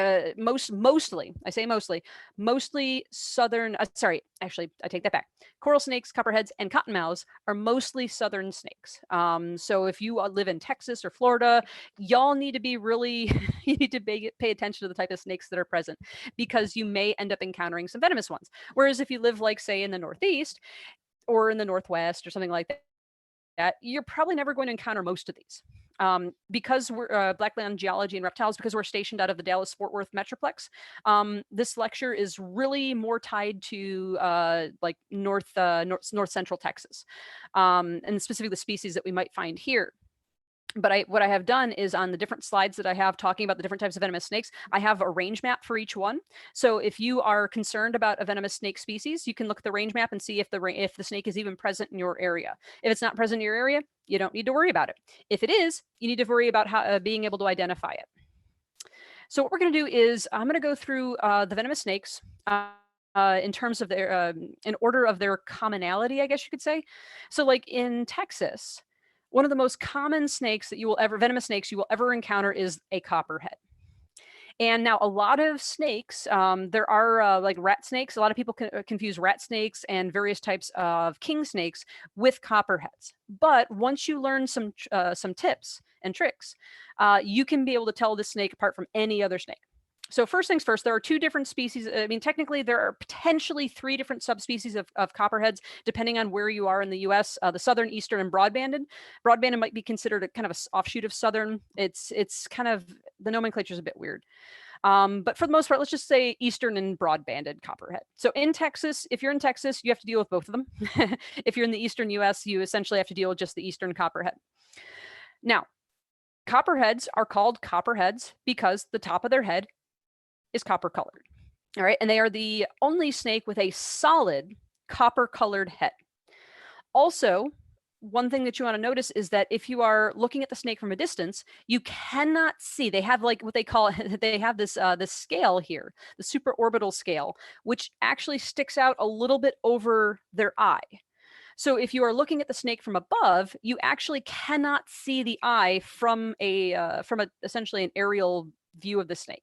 southern, actually, I take that back. Coral snakes, copperheads, and cottonmouths are mostly southern snakes. So if you live in Texas or Florida, y'all need to be really, you need to pay attention to the type of snakes that are present, because you may end up encountering some venomous ones. Whereas if you live, like, say, in the Northeast or in the Northwest or something like that, you're probably never going to encounter most of these. Because we're Blackland Geology and Reptiles, because we're stationed out of the Dallas-Fort Worth Metroplex, this lecture is really more tied to like north central Texas, and specifically the species that we might find here. But what I have done is, on the different slides that I have talking about the different types of venomous snakes, I have a range map for each one. So if you are concerned about a venomous snake species, you can look at the range map and see if the snake is even present in your area. If it's not present in your area, you don't need to worry about it. If it is, you need to worry about how being able to identify it. So what we're going to do is I'm going to go through the venomous snakes in terms of their in order of their commonality, I guess you could say. So like in Texas, one of the most common snakes that venomous snakes you will ever encounter is a copperhead. And now a lot of snakes, there are like rat snakes. A lot of people confuse rat snakes and various types of king snakes with copperheads. But once you learn some tips and tricks, you can be able to tell this snake apart from any other snake. So first things first, there are 2 different species. I mean, technically, there are potentially 3 different subspecies of copperheads, depending on where you are in the U.S. The southern, eastern, and broadbanded. Broadbanded might be considered a kind of an offshoot of southern. It's kind of, the nomenclature is a bit weird. But for the most part, let's just say eastern and broadbanded copperhead. So in Texas, if you're in Texas, you have to deal with both of them. If you're in the eastern U.S., you essentially have to deal with just the eastern copperhead. Now, copperheads are called copperheads because the top of their head is copper colored. All right. And they are the only snake with a solid copper colored head. Also, one thing that you want to notice is that if you are looking at the snake from a distance, you cannot see. They have like what they call, they have this scale here, the supraorbital scale, which actually sticks out a little bit over their eye. So if you are looking at the snake from above, you actually cannot see the eye from essentially an aerial view of the snake.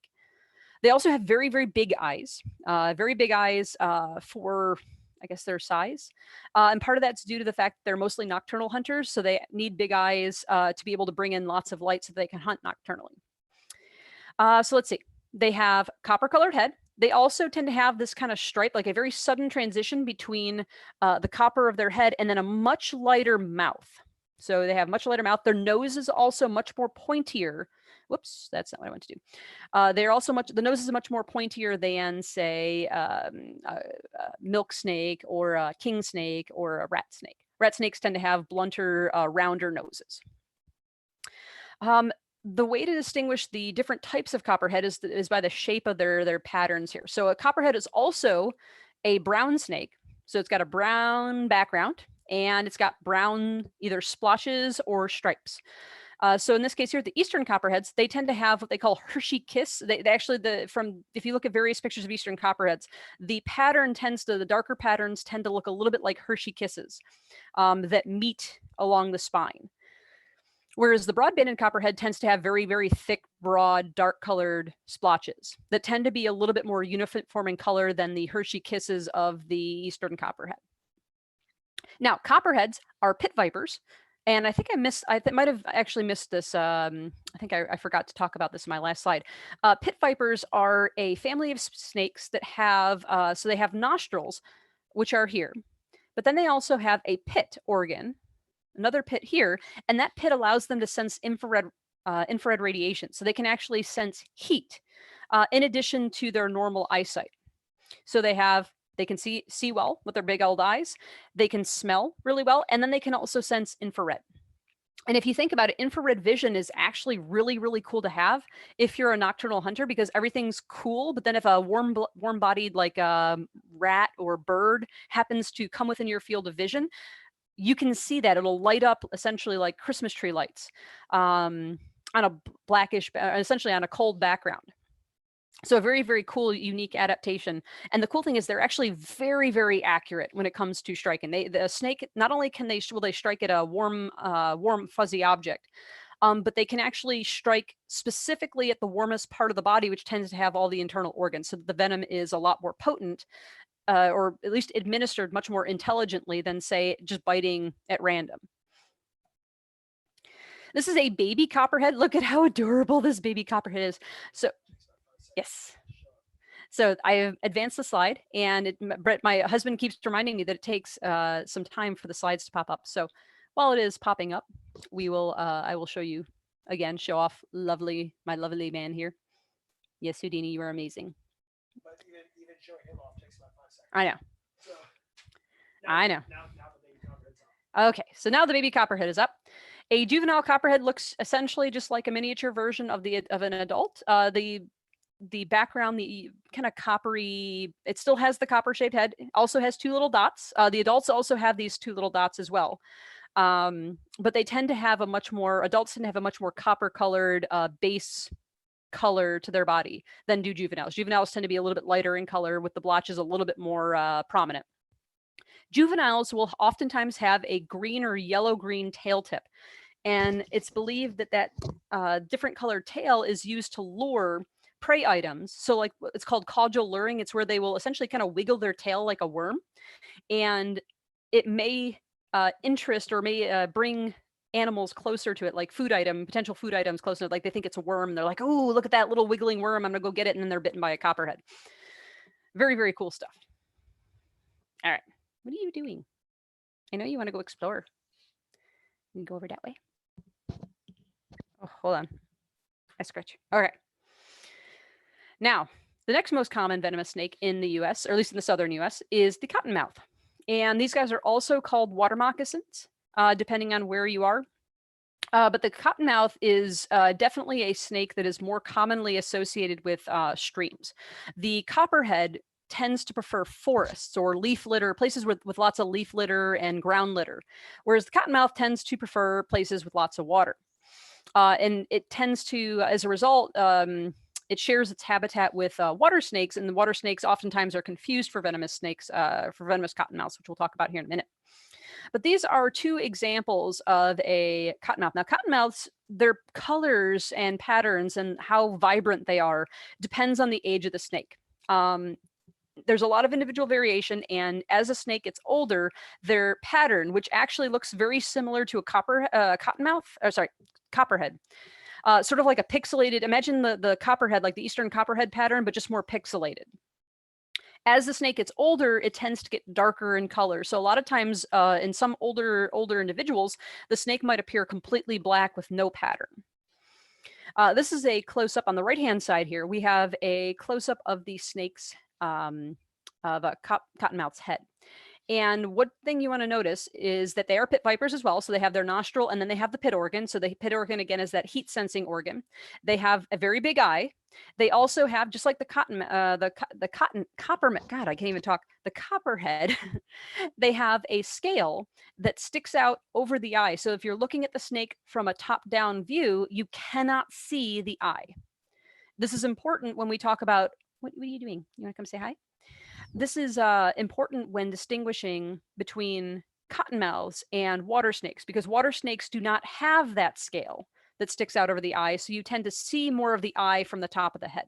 They also have very, very big eyes, for, I guess, their size. And part of that's due to the fact that they're mostly nocturnal hunters, so they need big eyes to be able to bring in lots of light so they can hunt nocturnally. So let's see. They have copper-colored head. They also tend to have this kind of stripe, like a very sudden transition between the copper of their head and then a much lighter mouth. So they have much lighter mouth. Their nose is also much more pointier. Whoops, that's not what I want to do. The nose is much more pointier than, say, milk snake or a king snake or a rat snake. Rat snakes tend to have blunter, rounder noses. The way to distinguish the different types of copperhead is by the shape of their patterns here. So a copperhead is also a brown snake, So it's got a brown background and it's got brown either splotches or stripes. So in this case here, the eastern copperheads, they tend to have what they call Hershey kiss. They actually, if you look at various pictures of eastern copperheads, the darker patterns tend to look a little bit like Hershey kisses that meet along the spine. Whereas the broad-banded copperhead tends to have very, very thick, broad, dark-colored splotches that tend to be a little bit more uniform in color than the Hershey kisses of the eastern copperhead. Now, copperheads are pit vipers, and I think I might have actually missed this. I think I forgot to talk about this in my last slide. Pit vipers are a family of snakes that have, so they have nostrils, which are here, but then they also have a pit organ, another pit here, and that pit allows them to sense infrared radiation. So they can actually sense heat in addition to their normal eyesight. So they can see well with their big old eyes. They can smell really well, and then they can also sense infrared. And if you think about it, infrared vision is actually really, really cool to have if you're a nocturnal hunter, because everything's cool. But then if a warm-bodied like rat or bird happens to come within your field of vision, you can see that it'll light up essentially like Christmas tree lights on a blackish, essentially on a cold background. So a very, very cool, unique adaptation. And the cool thing is they're actually very, very accurate when it comes to striking. The snake, not only will they strike at a warm, fuzzy object, but they can actually strike specifically at the warmest part of the body, which tends to have all the internal organs. So the venom is a lot more potent, or at least administered much more intelligently than, say, just biting at random. This is a baby copperhead. Look at how adorable this baby copperhead is. So, yes. So I advanced the slide, and Brett, my husband, keeps reminding me that it takes some time for the slides to pop up. So while it is popping up, I will show you again, show off my lovely man here. Yes, Houdini, you are amazing. But even showing him off takes about 5 seconds. I know. So I know. Now the baby copperhead's up. Okay, so now the baby copperhead is up. A juvenile copperhead looks essentially just like a miniature version of an adult. The background, the kind of coppery, it still has the copper-shaped head. It also has 2 little dots. The adults also have these 2 little dots as well. But they tend to have adults tend to have a much more copper-colored base color to their body than do juveniles. Juveniles tend to be a little bit lighter in color, with the blotches a little bit more prominent. Juveniles will oftentimes have a green or yellow-green tail tip. And it's believed that different colored tail is used to lure prey items. So like it's called caudal luring. It's where they will essentially kind of wiggle their tail like a worm. And it may interest or may bring animals closer to it, like potential food items closer. Like they think it's a worm. They're like, oh, look at that little wiggling worm. I'm going to go get it. And then they're bitten by a copperhead. Very, very cool stuff. All right. What are you doing? I know you want to go explore. You can go over that way. Oh, hold on. I scratch. All right. Now, the next most common venomous snake in the US, or at least in the southern US, is the cottonmouth. And these guys are also called water moccasins, depending on where you are. But the cottonmouth is definitely a snake that is more commonly associated with streams. The copperhead tends to prefer forests or leaf litter, places with lots of leaf litter and ground litter, whereas the cottonmouth tends to prefer places with lots of water. And it tends to, as a result, it shares its habitat with water snakes, and the water snakes oftentimes are confused for venomous snakes, for venomous cottonmouths, which we'll talk about here in a minute. But these are 2 examples of a cottonmouth. Now, cottonmouths, their colors and patterns and how vibrant they are depends on the age of the snake. There's a lot of individual variation, and as a snake gets older, their pattern, which actually looks very similar to a copperhead, sort of like a pixelated, imagine the copperhead, like the eastern copperhead pattern, but just more pixelated. As the snake gets older, it tends to get darker in color. So a lot of times in some older individuals, the snake might appear completely black with no pattern. This is a close-up on the right-hand side here. We have a close-up of the snake's, of a cottonmouth's head. And one thing you want to notice is that they are pit vipers as well. So they have their nostril and then they have the pit organ. So the pit organ, again, is that heat sensing organ. They have a very big eye. They also have, just like the copperhead, God, I can't even talk, the copperhead, they have a scale that sticks out over the eye. So if you're looking at the snake from a top down view, you cannot see the eye. This is important when we talk about, what are you doing? You want to come say hi? This is important when distinguishing between cottonmouths and water snakes, because water snakes do not have that scale that sticks out over the eye, so you tend to see more of the eye from the top of the head.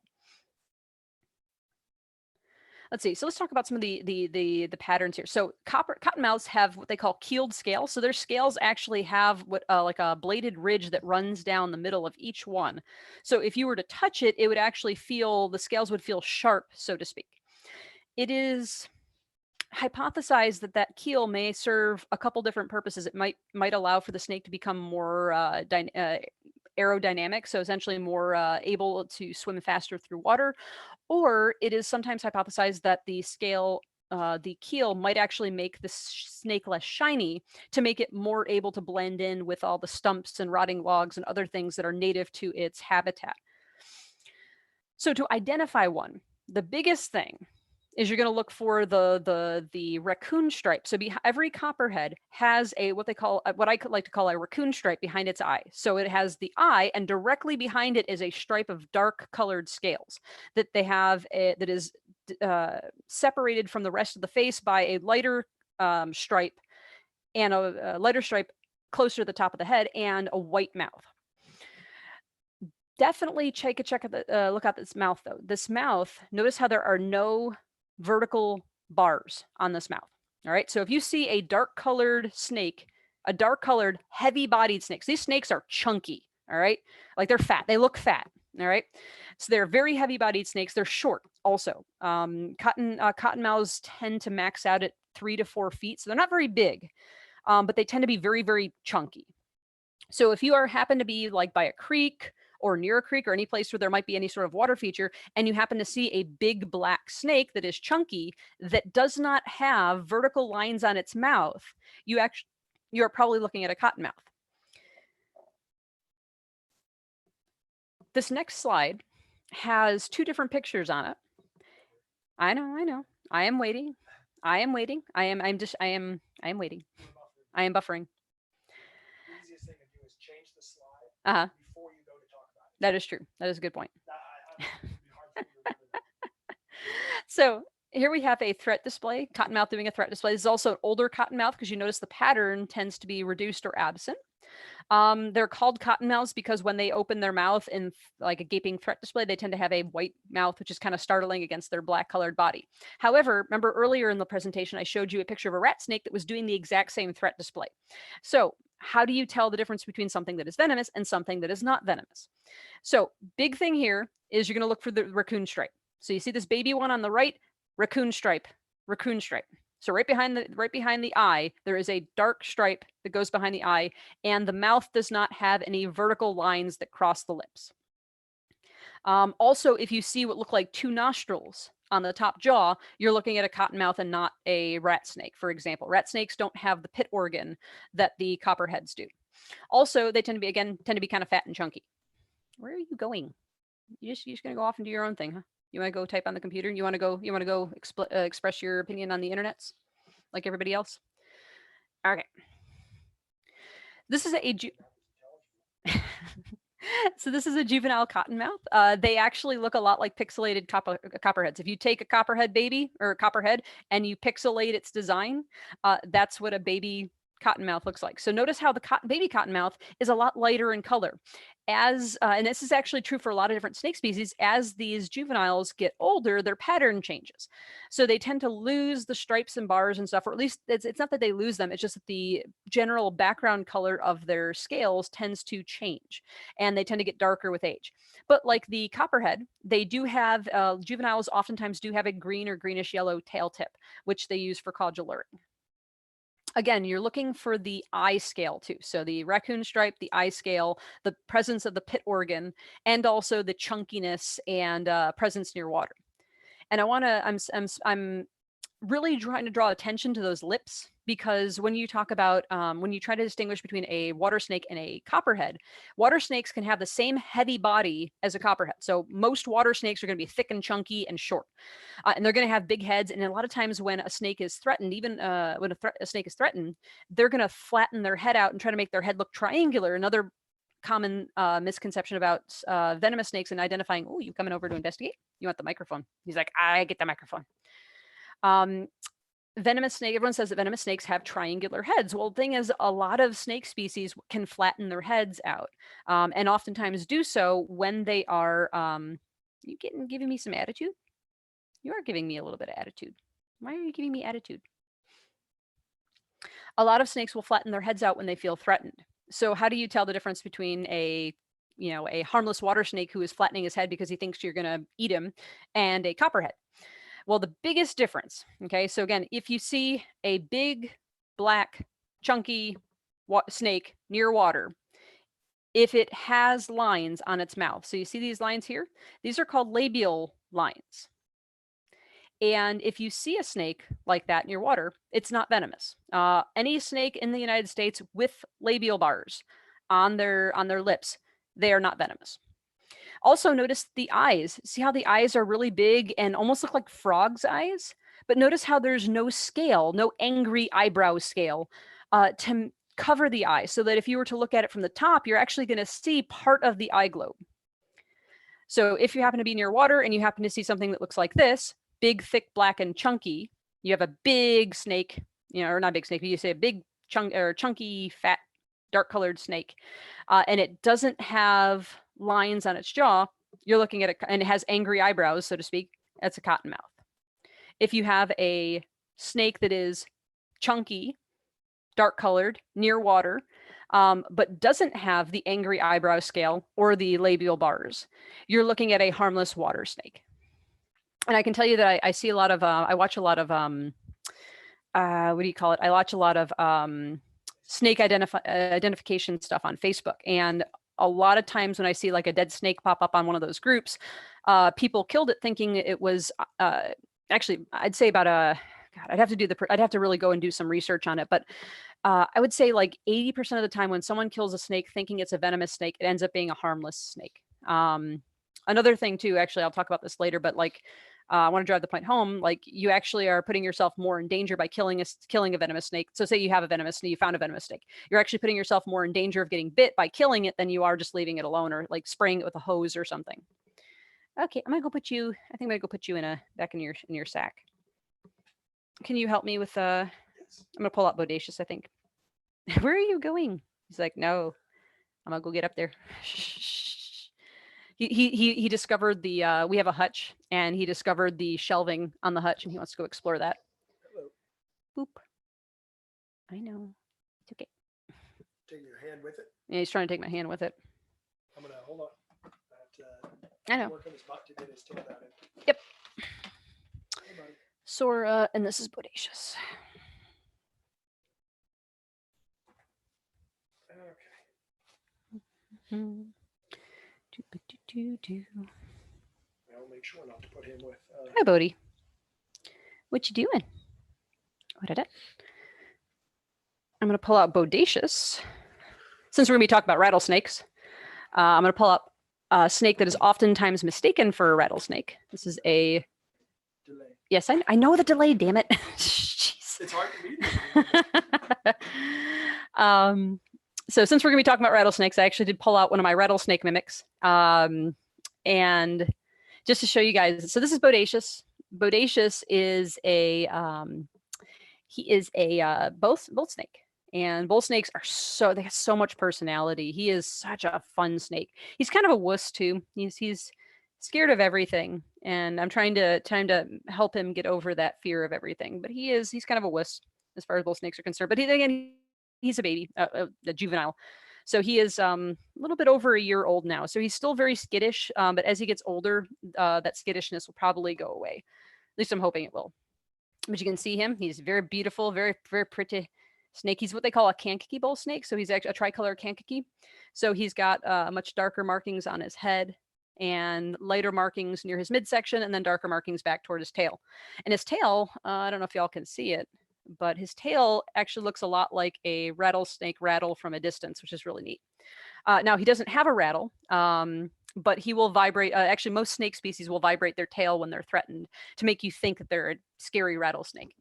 Let's see. So let's talk about some of the patterns here. So cottonmouths have what they call keeled scales. So their scales actually have what like a bladed ridge that runs down the middle of each one. So if you were to touch it, it would actually feel, the scales would feel sharp, so to speak. It is hypothesized that that keel may serve a couple different purposes. It might allow for the snake to become more aerodynamic, so essentially more able to swim faster through water, or it is sometimes hypothesized that the scale, the keel might actually make the snake less shiny to make it more able to blend in with all the stumps and rotting logs and other things that are native to its habitat. So to identify one, the biggest thing is you're going to look for the raccoon stripe. So every copperhead has a what I like to call a raccoon stripe behind its eye. So it has the eye, and directly behind it is a stripe of dark colored scales that they have that is separated from the rest of the face by a lighter stripe, and a lighter stripe closer to the top of the head, and a white mouth. Definitely take a check at the look at this mouth though. This mouth, notice how there are no vertical bars on this mouth. All right. So if you see a dark colored snake, a dark colored heavy bodied snakes, these snakes are chunky. All right. Like they're fat. They look fat. All right. So they're very heavy bodied snakes. They're short also. Cottonmouths tend to max out at 3 to 4 feet. So they're not very big, but they tend to be very, very chunky. So if you happen to be like by a creek or near a creek or any place where there might be any sort of water feature, and you happen to see a big black snake that is chunky, that does not have vertical lines on its mouth, you're probably looking at a cottonmouth. This next slide has 2 different pictures on it. I know. I am waiting. I am waiting. I am waiting. I am buffering. The easiest thing to do is change the slide before you go to talk about it. That is true. That is a good point. So here we have a threat display, cottonmouth doing a threat display. This is also an older cottonmouth because you notice the pattern tends to be reduced or absent. They're called cottonmouths because when they open their mouth in like a gaping threat display, they tend to have a white mouth, which is kind of startling against their black colored body. However, remember earlier in the presentation, I showed you a picture of a rat snake that was doing the exact same threat display. So how do you tell the difference between something that is venomous and something that is not venomous? So big thing here is you're going to look for the raccoon stripe. So you see this baby one on the right, raccoon stripe, raccoon stripe. So right behind the eye, there is a dark stripe that goes behind the eye, and the mouth does not have any vertical lines that cross the lips. Also, if you see what look like 2 nostrils on the top jaw, you're looking at a cottonmouth and not a rat snake, for example. Rat snakes don't have the pit organ that the copperheads do. Also, they tend to be kind of fat and chunky. Where are you going? You're just gonna go off and do your own thing, huh? You want to go type on the computer? You want to go express your opinion on the internets like everybody else? Okay. This is so this is a juvenile cottonmouth. They actually look a lot like pixelated copperheads. If you take a copperhead baby or a copperhead and you pixelate its design, that's what a baby cottonmouth looks like. So notice how the baby cottonmouth is a lot lighter in color. And this is actually true for a lot of different snake species, as these juveniles get older, their pattern changes. So they tend to lose the stripes and bars and stuff, or at least it's not that they lose them, it's just that the general background color of their scales tends to change, and they tend to get darker with age. But like the copperhead, they do have, juveniles oftentimes do have a green or greenish yellow tail tip, which they use for caudal luring. Again, you're looking for the eye scale too. So the raccoon stripe, the eye scale, the presence of the pit organ, and also the chunkiness and presence near water. And I'm really trying to draw attention to those lips, because when you talk about when you try to distinguish between a water snake and a copperhead, water snakes can have the same heavy body as a copperhead. So most water snakes are going to be thick and chunky and short, and they're going to have big heads. And a lot of times when a snake is threatened, even when a snake is threatened, they're going to flatten their head out and try to make their head look triangular. Another common misconception about venomous snakes and identifying, oh, you coming over to investigate? You want the microphone? He's like, I get the microphone. Venomous snake, everyone says that venomous snakes have triangular heads. Well, the thing is, a lot of snake species can flatten their heads out, and oftentimes do so when they are, you giving me some attitude? You are giving me a little bit of attitude. Why are you giving me attitude? A lot of snakes will flatten their heads out when they feel threatened. So how do you tell the difference between a harmless water snake who is flattening his head because he thinks you're going to eat him and a copperhead? Well, the biggest difference, okay, so again, if you see a big, black, chunky snake near water, if it has lines on its mouth, so you see these lines here, these are called labial lines. And if you see a snake like that near water, it's not venomous. Any snake in the United States with labial bars on their lips, they are not venomous. Also notice the eyes. See how the eyes are really big and almost look like frog's eyes? But notice how there's no scale, no angry eyebrow scale to cover the eye, so that if you were to look at it from the top, you're actually going to see part of the eye globe. So if you happen to be near water and you happen to see something that looks like this, big, thick, black, and chunky, you have a big snake, or not big snake, but you say a big chunky, fat, dark-colored snake, and it doesn't have lines on its jaw, you're looking at it, and it has angry eyebrows, so to speak, that's a cottonmouth. If you have a snake that is chunky, dark-colored, near water, but doesn't have the angry eyebrow scale or the labial bars, you're looking at a harmless water snake. And I can tell you that I see a lot of, I watch a lot of, what do you call it? I watch a lot of snake identification stuff on Facebook. And a lot of times when I see like a dead snake pop up on one of those groups, people killed it thinking it was, actually, I'd say about God, I'd have to really go and do some research on it. But I would say like 80% of the time when someone kills a snake thinking it's a venomous snake, it ends up being a harmless snake. Another thing too, actually, I'll talk about this later, but like, I want to drive the point home. Like, you actually are putting yourself more in danger by killing a venomous snake. So say you have a venomous snake, you found a venomous snake. You're actually putting yourself more in danger of getting bit by killing it than you are just leaving it alone or like spraying it with a hose or something. Okay, I'm gonna go put you. I think I'm gonna go put you back in your sack. Can you help me with I'm gonna pull out Bodacious, I think. Where are you going? He's like, no, I'm gonna go get up there. He discovered the we have a hutch, and he discovered the shelving on the hutch, and he wants to go explore that. Hello. Boop. I know. It's okay. Take your hand with it. Yeah, he's trying to take my hand with it. I'm gonna hold on. I know. Work on his butt to get his tail down in. Yep. Hey, buddy. Sora, and this is Bodacious. Okay. I'll make sure not to put him with. Hi, Bodie. What you doing? What did it? I'm gonna pull out Bodacious. Since we're gonna be talking about rattlesnakes, I'm gonna pull up a snake that is oftentimes mistaken for a rattlesnake. This is a delay. Yes, I know the delay. Damn it! Jeez. It's hard to read. So since we're gonna be talking about rattlesnakes, I actually did pull out one of my rattlesnake mimics, and just to show you guys. So this is Bodacious. Bodacious is a bull snake. And bull snakes they have so much personality. He is such a fun snake. He's kind of a wuss too. He's scared of everything, and I'm trying to help him get over that fear of everything. But he's kind of a wuss as far as bull snakes are concerned. But he's a baby, a juvenile. So he is a little bit over a year old now. So he's still very skittish. But as he gets older, that skittishness will probably go away. At least I'm hoping it will. But you can see him. He's very beautiful, very, very pretty snake. He's what they call a kankakee bull snake. So he's actually a tricolor kankakee. So he's got much darker markings on his head and lighter markings near his midsection, and then darker markings back toward his tail. And his tail, I don't know if y'all can see it, but his tail actually looks a lot like a rattlesnake rattle from a distance, which is really neat. Now, he doesn't have a rattle, but he will vibrate. Actually, most snake species will vibrate their tail when they're threatened to make you think that they're a scary rattlesnake.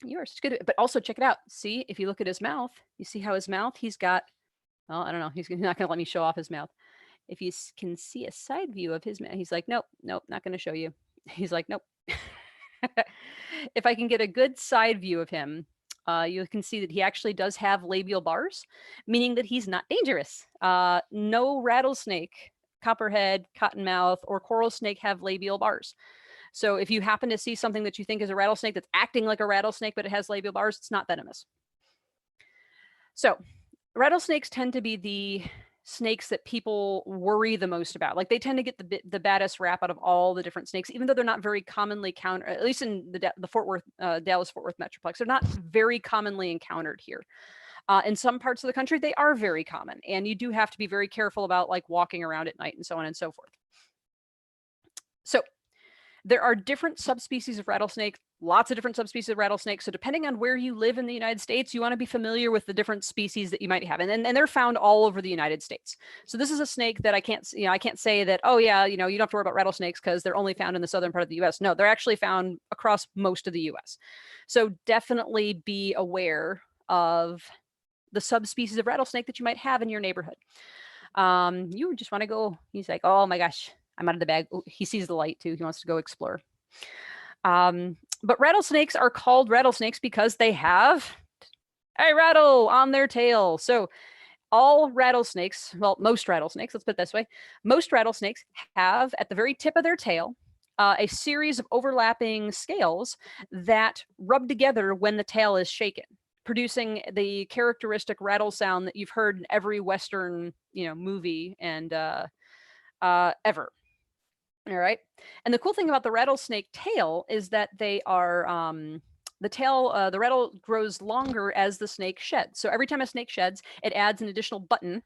You are good, but also check it out. See, if you look at his mouth, you see how his mouth, he's got, well, I don't know, he's not going to let me show off his mouth. If you can see a side view of his mouth, he's like, nope, not going to show you. He's like, nope. If I can get a good side view of him, you can see that he actually does have labial bars, meaning that he's not dangerous. No rattlesnake, copperhead, cottonmouth, or coral snake have labial bars. So if you happen to see something that you think is a rattlesnake that's acting like a rattlesnake, but it has labial bars, it's not venomous. So rattlesnakes tend to be the snakes that people worry the most about. Like they tend to get the baddest rap out of all the different snakes, even though they're not very commonly encountered, at least in the Fort Worth, Dallas-Fort Worth Metroplex. They're not very commonly encountered here. In some parts of the country, they are very common, and you do have to be very careful about like walking around at night and so on and so forth. So there are different subspecies of rattlesnake, lots of different subspecies of rattlesnake. So depending on where you live in the United States, you want to be familiar with the different species that you might have. And they're found all over the United States. So this is a snake that I can't say that, oh yeah, you don't have to worry about rattlesnakes because they're only found in the southern part of the US. No, they're actually found across most of the US. So definitely be aware of the subspecies of rattlesnake that you might have in your neighborhood. You just want to go, he's like, oh my gosh, I'm out of the bag. Ooh, he sees the light too. He wants to go explore. But rattlesnakes are called rattlesnakes because they have a rattle on their tail. So all rattlesnakes, well, most rattlesnakes, let's put it this way, most rattlesnakes have at the very tip of their tail a series of overlapping scales that rub together when the tail is shaken, producing the characteristic rattle sound that you've heard in every Western, movie and ever. All right. And the cool thing about the rattlesnake tail is that they are, the rattle grows longer as the snake sheds. So every time a snake sheds, it adds an additional button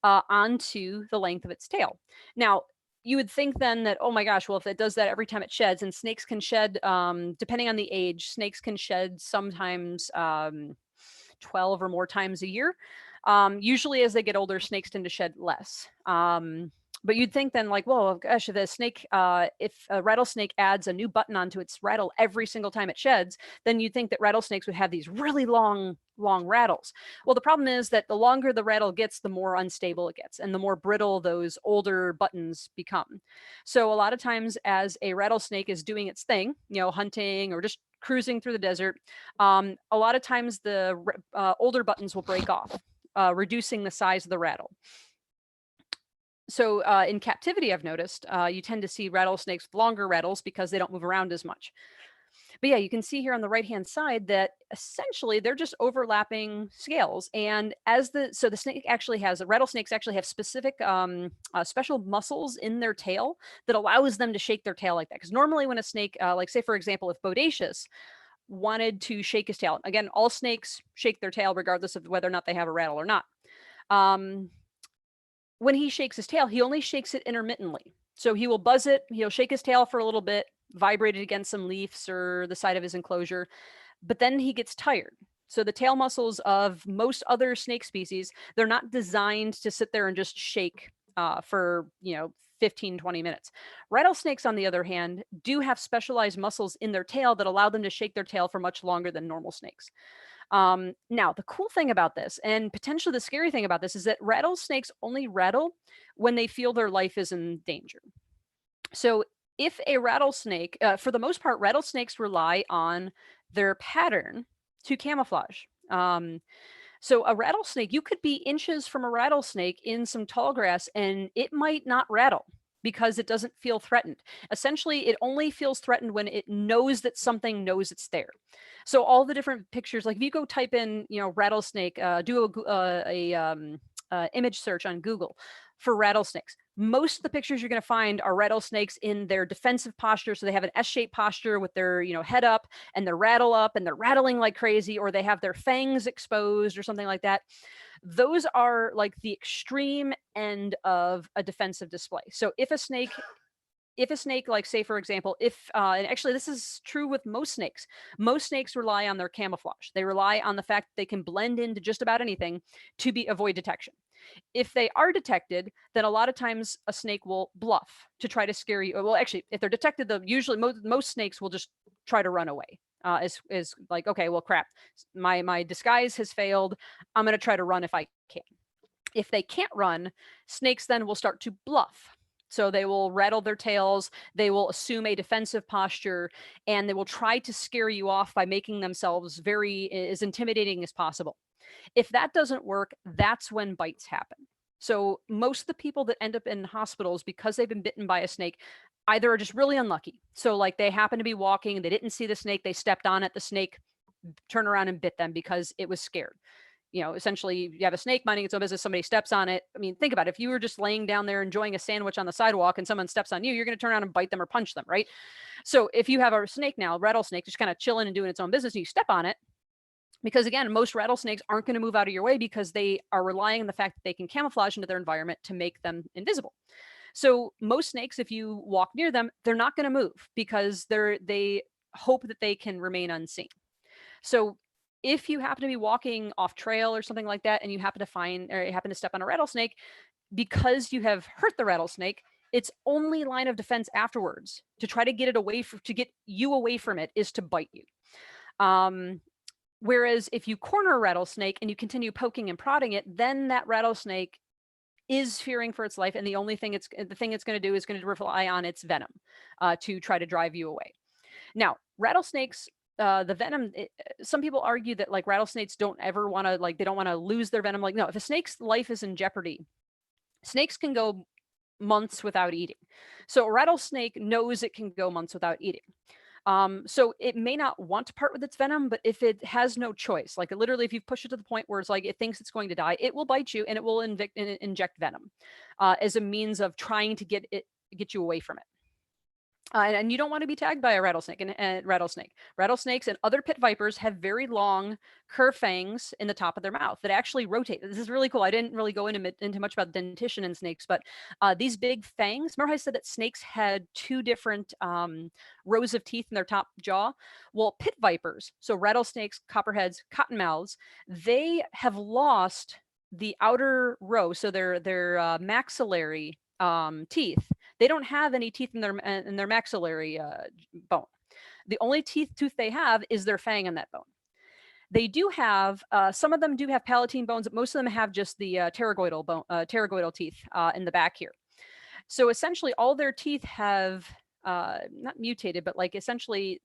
onto the length of its tail. Now, you would think then that, oh my gosh, well, if it does that every time it sheds, and snakes can shed, depending on the age, snakes can shed sometimes 12 or more times a year. Usually as they get older, snakes tend to shed less. But you'd think then like, well, gosh, if if a rattlesnake adds a new button onto its rattle every single time it sheds, then you'd think that rattlesnakes would have these really long rattles. Well, the problem is that the longer the rattle gets, the more unstable it gets and the more brittle those older buttons become. So a lot of times as a rattlesnake is doing its thing, hunting or just cruising through the desert, a lot of times the older buttons will break off, reducing the size of the rattle. So in captivity, I've noticed you tend to see rattlesnakes with longer rattles because they don't move around as much. But yeah, you can see here on the right-hand side that essentially they're just overlapping scales. And the rattlesnakes actually have specific special muscles in their tail that allows them to shake their tail like that. Because normally when a snake, like say for example, if Bodacious wanted to shake his tail, again, all snakes shake their tail regardless of whether or not they have a rattle or not. When he shakes his tail, he only shakes it intermittently. So he will buzz it, he'll shake his tail for a little bit, vibrate it against some leaves or the side of his enclosure, but then he gets tired. So the tail muscles of most other snake species, they're not designed to sit there and just shake for, 15, 20 minutes. Rattlesnakes, on the other hand, do have specialized muscles in their tail that allow them to shake their tail for much longer than normal snakes. Now, the cool thing about this, and potentially the scary thing about this, is that rattlesnakes only rattle when they feel their life is in danger. So if a rattlesnake, for the most part, rattlesnakes rely on their pattern to camouflage. So a rattlesnake, you could be inches from a rattlesnake in some tall grass and it might not rattle because it doesn't feel threatened. Essentially, it only feels threatened when it knows that something knows it's there. So all the different pictures, like if you go type in, rattlesnake, do a image search on Google, for rattlesnakes. Most of the pictures you're going to find are rattlesnakes in their defensive posture. So they have an S-shaped posture with their, head up, and they're rattling like crazy, or they have their fangs exposed or something like that. Those are like the extreme end of a defensive display. So if a snake, like, say, for example, and actually this is true with most snakes rely on their camouflage. They rely on the fact that they can blend into just about anything to avoid detection. If they are detected, then a lot of times a snake will bluff to try to scare you. Well, actually, if they're detected, usually most snakes will just try to run away. Is like, okay, well, crap, my disguise has failed. I'm going to try to run if I can. If they can't run, snakes then will start to bluff. So they will rattle their tails, they will assume a defensive posture, and they will try to scare you off by making themselves as intimidating as possible. If that doesn't work, that's when bites happen. So most of the people that end up in hospitals because they've been bitten by a snake either are just really unlucky. So like they happen to be walking, they didn't see the snake, they stepped on it, the snake turned around and bit them because it was scared. Essentially you have a snake minding its own business, somebody steps on it. I mean, think about it. If you were just laying down there enjoying a sandwich on the sidewalk and someone steps on you, you're going to turn around and bite them or punch them, right? So if you have a snake now, a rattlesnake, just kind of chilling and doing its own business, and you step on it, because again, most rattlesnakes aren't going to move out of your way because they are relying on the fact that they can camouflage into their environment to make them invisible. So most snakes, if you walk near them, they're not going to move because they hope that they can remain unseen. So if you happen to be walking off trail or something like that, and you happen to step on a rattlesnake, because you have hurt the rattlesnake, its only line of defense afterwards to try to get you away from it is to bite you. Whereas if you corner a rattlesnake and you continue poking and prodding it, then that rattlesnake is fearing for its life, and the thing it's going to do is going to rely on its venom to try to drive you away. Now, rattlesnakes, the venom, some people argue that like rattlesnakes don't ever want to, like, they don't want to lose their venom. Like, no, if a snake's life is in jeopardy, snakes can go months without eating. So a rattlesnake knows it can go months without eating. So it may not want to part with its venom, but if it has no choice, like literally, if you push it to the point where it's like it thinks it's going to die, it will bite you and it will inject venom as a means of trying to get you away from it. And you don't want to be tagged by a rattlesnake. Rattlesnakes and other pit vipers have very long curved fangs in the top of their mouth that actually rotate. This is really cool. I didn't really go into much about dentition in snakes, but these big fangs, remember I said that snakes had two different rows of teeth in their top jaw? Well, pit vipers, so rattlesnakes, copperheads, cottonmouths, they have lost the outer row, so their maxillary teeth. They don't have any teeth in their maxillary bone. The only tooth they have is their fang in that bone. They do have, some of them do have palatine bones, but most of them have just the pterygoidal teeth in the back here. So essentially all their teeth have not mutated, but like essentially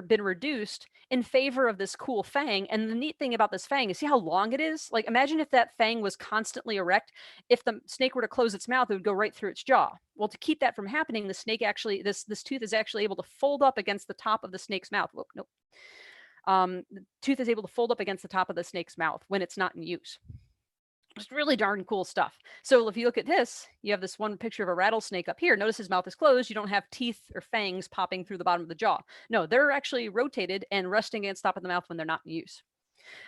been reduced in favor of this cool fang. And the neat thing about this fang is, see how long it is? Like, imagine if that fang was constantly erect. If the snake were to close its mouth, it would go right through its jaw. Well, to keep that from happening, the snake actually, this tooth is actually able to fold up against the top of the snake's mouth. Whoa, nope. The tooth is able to fold up against the top of the snake's mouth when it's not in use. It's really darn cool stuff. So if you look at this, you have this one picture of a rattlesnake up here. Notice his mouth is closed. You don't have teeth or fangs popping through the bottom of the jaw. No, they're actually rotated and resting against the top of the mouth when they're not in use.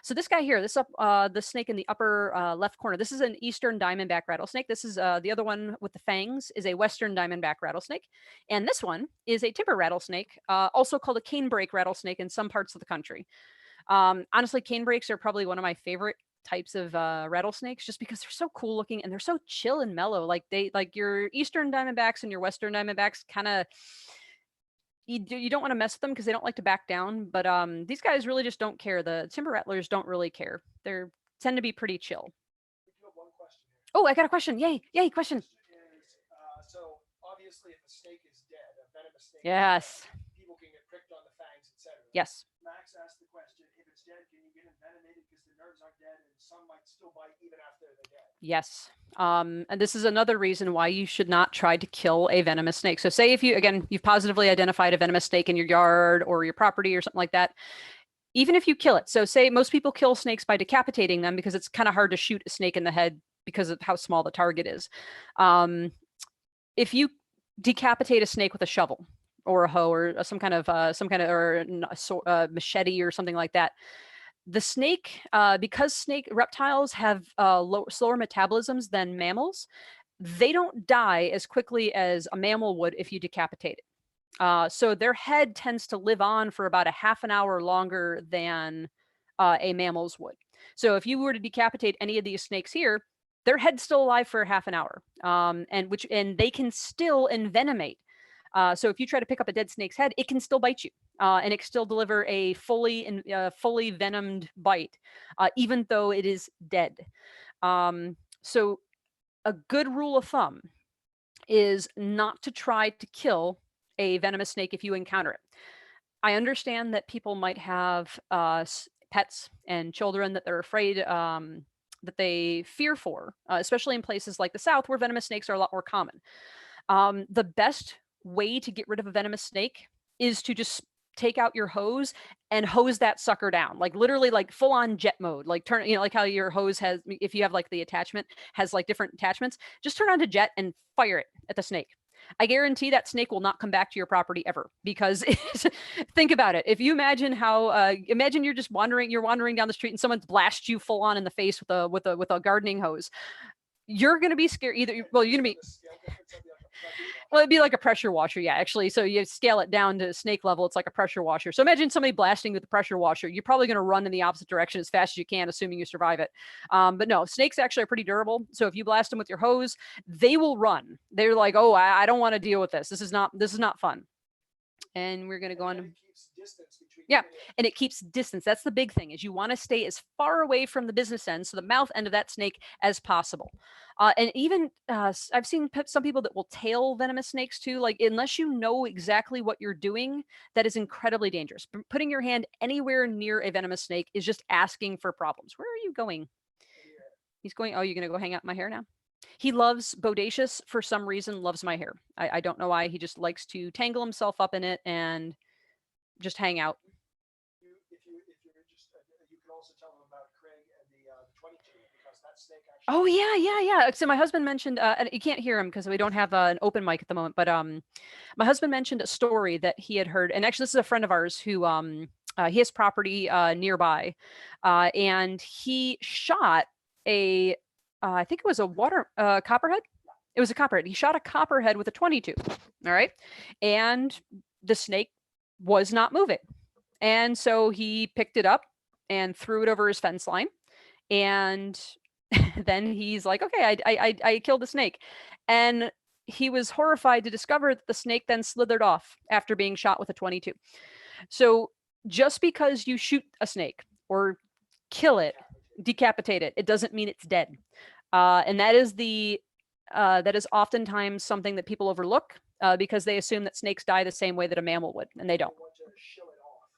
So this guy here, the snake in the upper left corner, this is an eastern diamondback rattlesnake. This is the other one with the fangs is a western diamondback rattlesnake. And this one is a timber rattlesnake, also called a canebrake rattlesnake in some parts of the country. Honestly, canebrakes are probably one of my favorite types of rattlesnakes, just because they're so cool looking and they're so chill and mellow. Like your eastern diamondbacks and your western diamondbacks kind of, you don't want to mess with them because they don't like to back down. But these guys really just don't care. The timber rattlers don't really care. They tend to be pretty chill. One question here. Oh, I got a question. Yay question. So obviously, if a snake is dead, a venomous snake, yes, people can get pricked on the fangs, etc. Yes. Max asked the question: if it's dead, can you get envenomated because the nerves aren't dead, and some might still bite even after they're dead? Yes. And this is another reason why you should not try to kill a venomous snake. So say if you've positively identified a venomous snake in your yard or your property or something like that, even if you kill it. So say most people kill snakes by decapitating them because it's kind of hard to shoot a snake in the head because of how small the target is. If you decapitate a snake with a shovel or a hoe or some kind of or a machete or something like that, the snake, because snake reptiles have slower metabolisms than mammals, they don't die as quickly as a mammal would if you decapitate it. So their head tends to live on for about a half an hour longer than a mammal's would. So if you were to decapitate any of these snakes here, their head's still alive for half an hour, and they can still envenomate. So if you try to pick up a dead snake's head, it can still bite you, and it can still deliver a fully venomed bite, even though it is dead. So a good rule of thumb is not to try to kill a venomous snake if you encounter it. I understand that people might have pets and children that they're afraid, that they fear for, especially in places like the South where venomous snakes are a lot more common. The best way to get rid of a venomous snake is to just take out your hose and hose that sucker down, like literally like full on jet mode, like turn, like how your hose has, if you have like the attachment has like different attachments, just turn on to jet and fire it at the snake. I guarantee that snake will not come back to your property ever, because think about it. If you imagine imagine you're wandering down the street and someone's blasted you full on in the face with a gardening hose. You're going to be scared either. Well, you're going to be, well, it'd be like a pressure washer. Yeah, actually. So you scale it down to snake level. It's like a pressure washer. So imagine somebody blasting with a pressure washer. You're probably going to run in the opposite direction as fast as you can, assuming you survive it. But no, snakes actually are pretty durable. So if you blast them with your hose, they will run. They're like, oh, I don't want to deal with this. This is not fun. And we're going to go on. Yeah, and it keeps distance. That's the big thing, is you want to stay as far away from the business end, so the mouth end of that snake, as possible. And even I've seen some people that will tail venomous snakes too. Like, unless you know exactly what you're doing, that is incredibly dangerous. Putting your hand anywhere near a venomous snake is just asking for problems. Where are you going? He's going, oh, you're going to go hang out in my hair now? He loves Bodacious for some reason, loves my hair. I don't know why. He just likes to tangle himself up in it and just hang out. If you're interested, you can also tell them about Craig and the 22, because that snake actually. Oh yeah. So my husband mentioned, and you can't hear him because we don't have an open mic at the moment. But my husband mentioned a story that he had heard, and actually this is a friend of ours who he has property nearby, and he shot a, I think it was a copperhead. It was a copperhead. He shot a copperhead with a 22. All right, and the snake was not moving. And so he picked it up and threw it over his fence line. And then he's like, okay, I killed the snake. And he was horrified to discover that the snake then slithered off after being shot with a 22. So just because you shoot a snake or kill it, decapitate it, it doesn't mean it's dead. And that is oftentimes something that people overlook, because they assume that snakes die the same way that a mammal would, and they don't.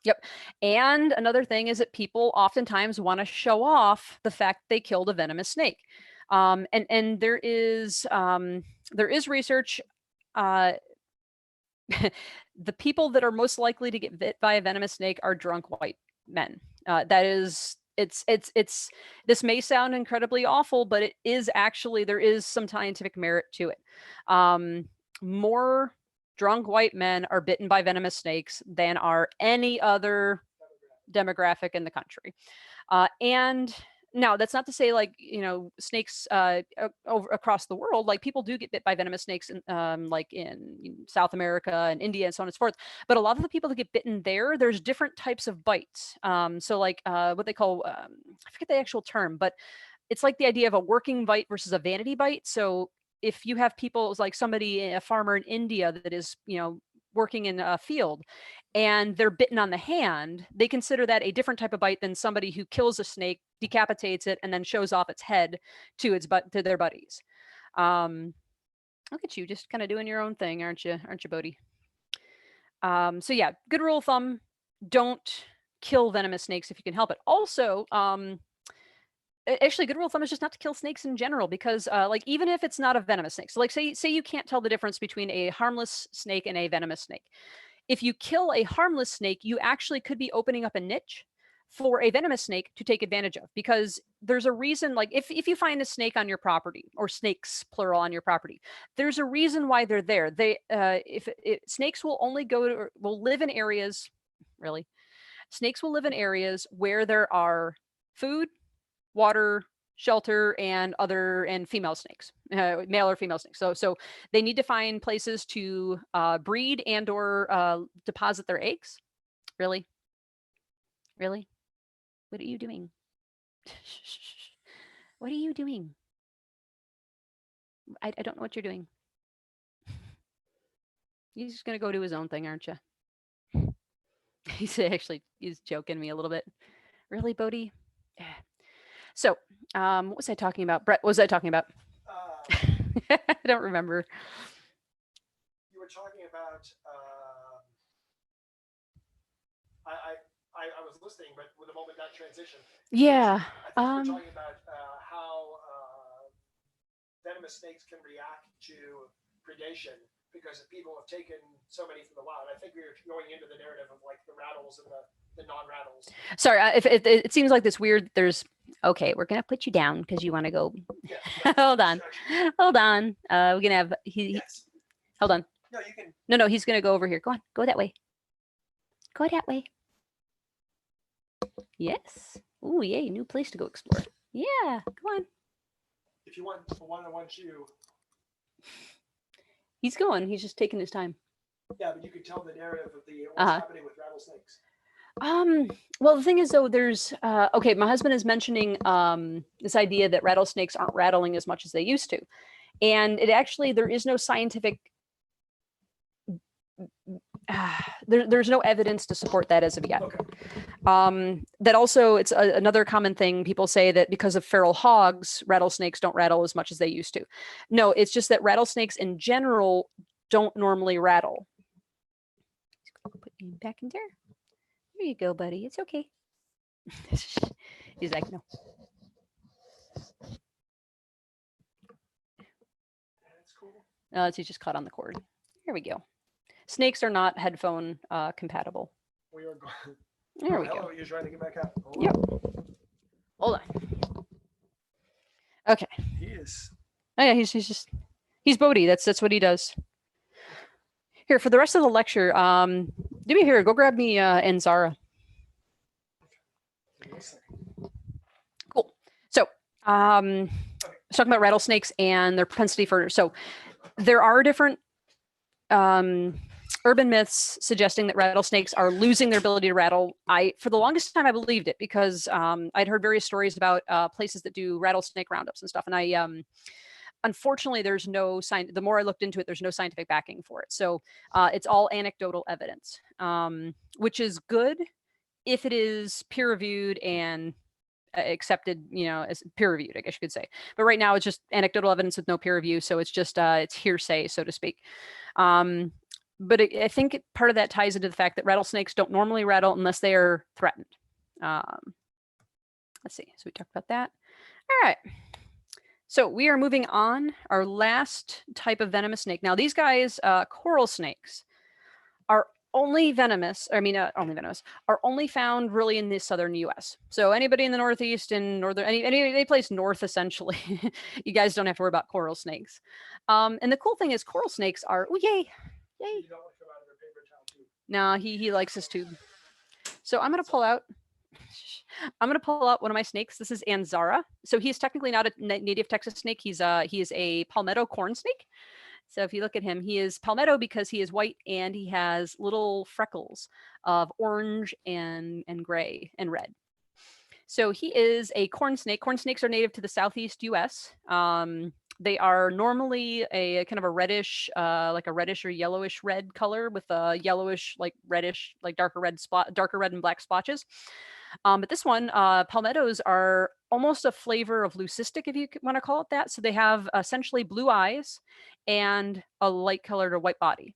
Yep. And another thing is that people oftentimes want to show off the fact they killed a venomous snake. And there is research. The people that are most likely to get bit by a venomous snake are drunk white men. This may sound incredibly awful, but it is actually, there is some scientific merit to it. More drunk white men are bitten by venomous snakes than are any other demographic in the country. And now that's not to say, like, snakes over across the world, like people do get bit by venomous snakes like in South America and India and so on and so forth. But a lot of the people that get bitten there's different types of bites. So like what they call, I forget the actual term, but it's like the idea of a working bite versus a vanity bite. So if you have people like a farmer in India that is, working in a field and they're bitten on the hand, they consider that a different type of bite than somebody who kills a snake, decapitates it, and then shows off its head to their buddies. Look at you, just kind of doing your own thing, aren't you, Bodhi? So yeah, good rule of thumb: don't kill venomous snakes if you can help it. Also, actually, good rule of thumb is just not to kill snakes in general, because like, even if it's not a venomous snake, so like say you can't tell the difference between a harmless snake and a venomous snake. If you kill a harmless snake, you actually could be opening up a niche for a venomous snake to take advantage of, because there's a reason, like if you find a snake on your property, or snakes plural on your property, there's a reason why they're there. Snakes will only will live in areas, really, snakes will live in areas where there are food, water, shelter, and female snakes, male or female snakes. So they need to find places to breed and or deposit their eggs. Really? Really? What are you doing? What are you doing? I don't know what you're doing. He's just gonna go do his own thing, aren't you? He's joking me a little bit. Really, Bodhi? Yeah. So, what was I talking about? Brett, what was I talking about? I don't remember. You were talking about. I was listening, but with the moment that transition. Yeah. I think you were talking about how venomous snakes can react to predation because people have taken so many from the wild. I think we were going into the narrative of like the rattles and the non-rattles. Sorry, if it seems like this weird. Okay, we're gonna put you down because you want to go. Yeah, hold on. We're gonna have yes. Hold on. No, you can. No, he's gonna go over here. Go on, go that way. Go that way. Yes. Ooh, yay, new place to go explore. Yeah, come on. If you want a one-on-one shoe. He's going. He's just taking his time. Yeah, but you could tell the narrative of what's happening with rattlesnakes. Well, the thing is, though, there's okay. My husband is mentioning this idea that rattlesnakes aren't rattling as much as they used to, and there is no scientific. There's no evidence to support that as of yet. Okay. That also, it's another common thing. People say that because of feral hogs, rattlesnakes don't rattle as much as they used to. No, it's just that rattlesnakes in general don't normally rattle. Put you back in there. There you go, buddy. It's okay. He's like, no. That's cool. He's just caught on the cord. Here we go. Snakes are not headphone compatible. We are going. There we go. You're trying to get back out. Hold on. Okay. He is. Oh yeah, he's Bodhi. That's what he does. Here for the rest of the lecture. Do me here. Go grab me and Zara. Cool. So, talking about rattlesnakes and their propensity for. So, there are different urban myths suggesting that rattlesnakes are losing their ability to rattle. For the longest time, I believed it because I'd heard various stories about places that do rattlesnake roundups and stuff. And unfortunately, there's no sign. The more I looked into it, there's no scientific backing for it. So it's all anecdotal evidence, which is good if it is peer reviewed and accepted, as peer reviewed, I guess you could say. But right now, it's just anecdotal evidence with no peer review. So it's just it's hearsay, so to speak. But I think part of that ties into the fact that rattlesnakes don't normally rattle unless they are threatened. Let's see. So we talked about that. All right. So we are moving on. Our last type of venomous snake. Now these guys, coral snakes, are only venomous. Are only found really in the southern U.S. So anybody in the Northeast and any place north, essentially, you guys don't have to worry about coral snakes. And the cool thing is, coral snakes are yay. You don't want to come out of their paper towel tube. No, he likes his tube. So I'm gonna pull out one of my snakes. This is Anzara. So he's technically not a native Texas snake. He is a palmetto corn snake. So if you look at him, he is palmetto because he is white and he has little freckles of orange and gray and red. So he is a corn snake. Corn snakes are native to the southeast U.S. They are normally a kind of a reddish, like a reddish or yellowish red color with a yellowish, like reddish, like darker red and black splotches. But this one, palmettos are almost a flavor of leucistic, if you want to call it that. So they have essentially blue eyes and a light colored or white body.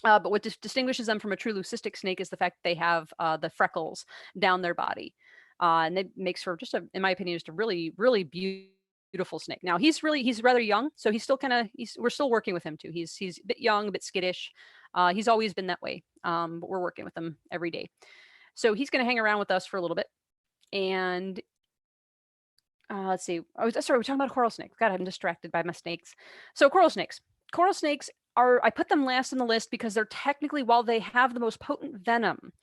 But what distinguishes them from a true leucistic snake is the fact that they have the freckles down their body. And it makes for in my opinion, just a really, really beautiful snake. Now he's rather young, so he's still we're still working with him too. He's a bit young, a bit skittish. He's always been that way, but we're working with him every day. So he's going to hang around with us for a little bit, and let's see. Oh, sorry, we're talking about coral snakes. God, I'm distracted by my snakes. So coral snakes. Coral snakes are, I put them last on the list because they're technically, while they have the most potent venom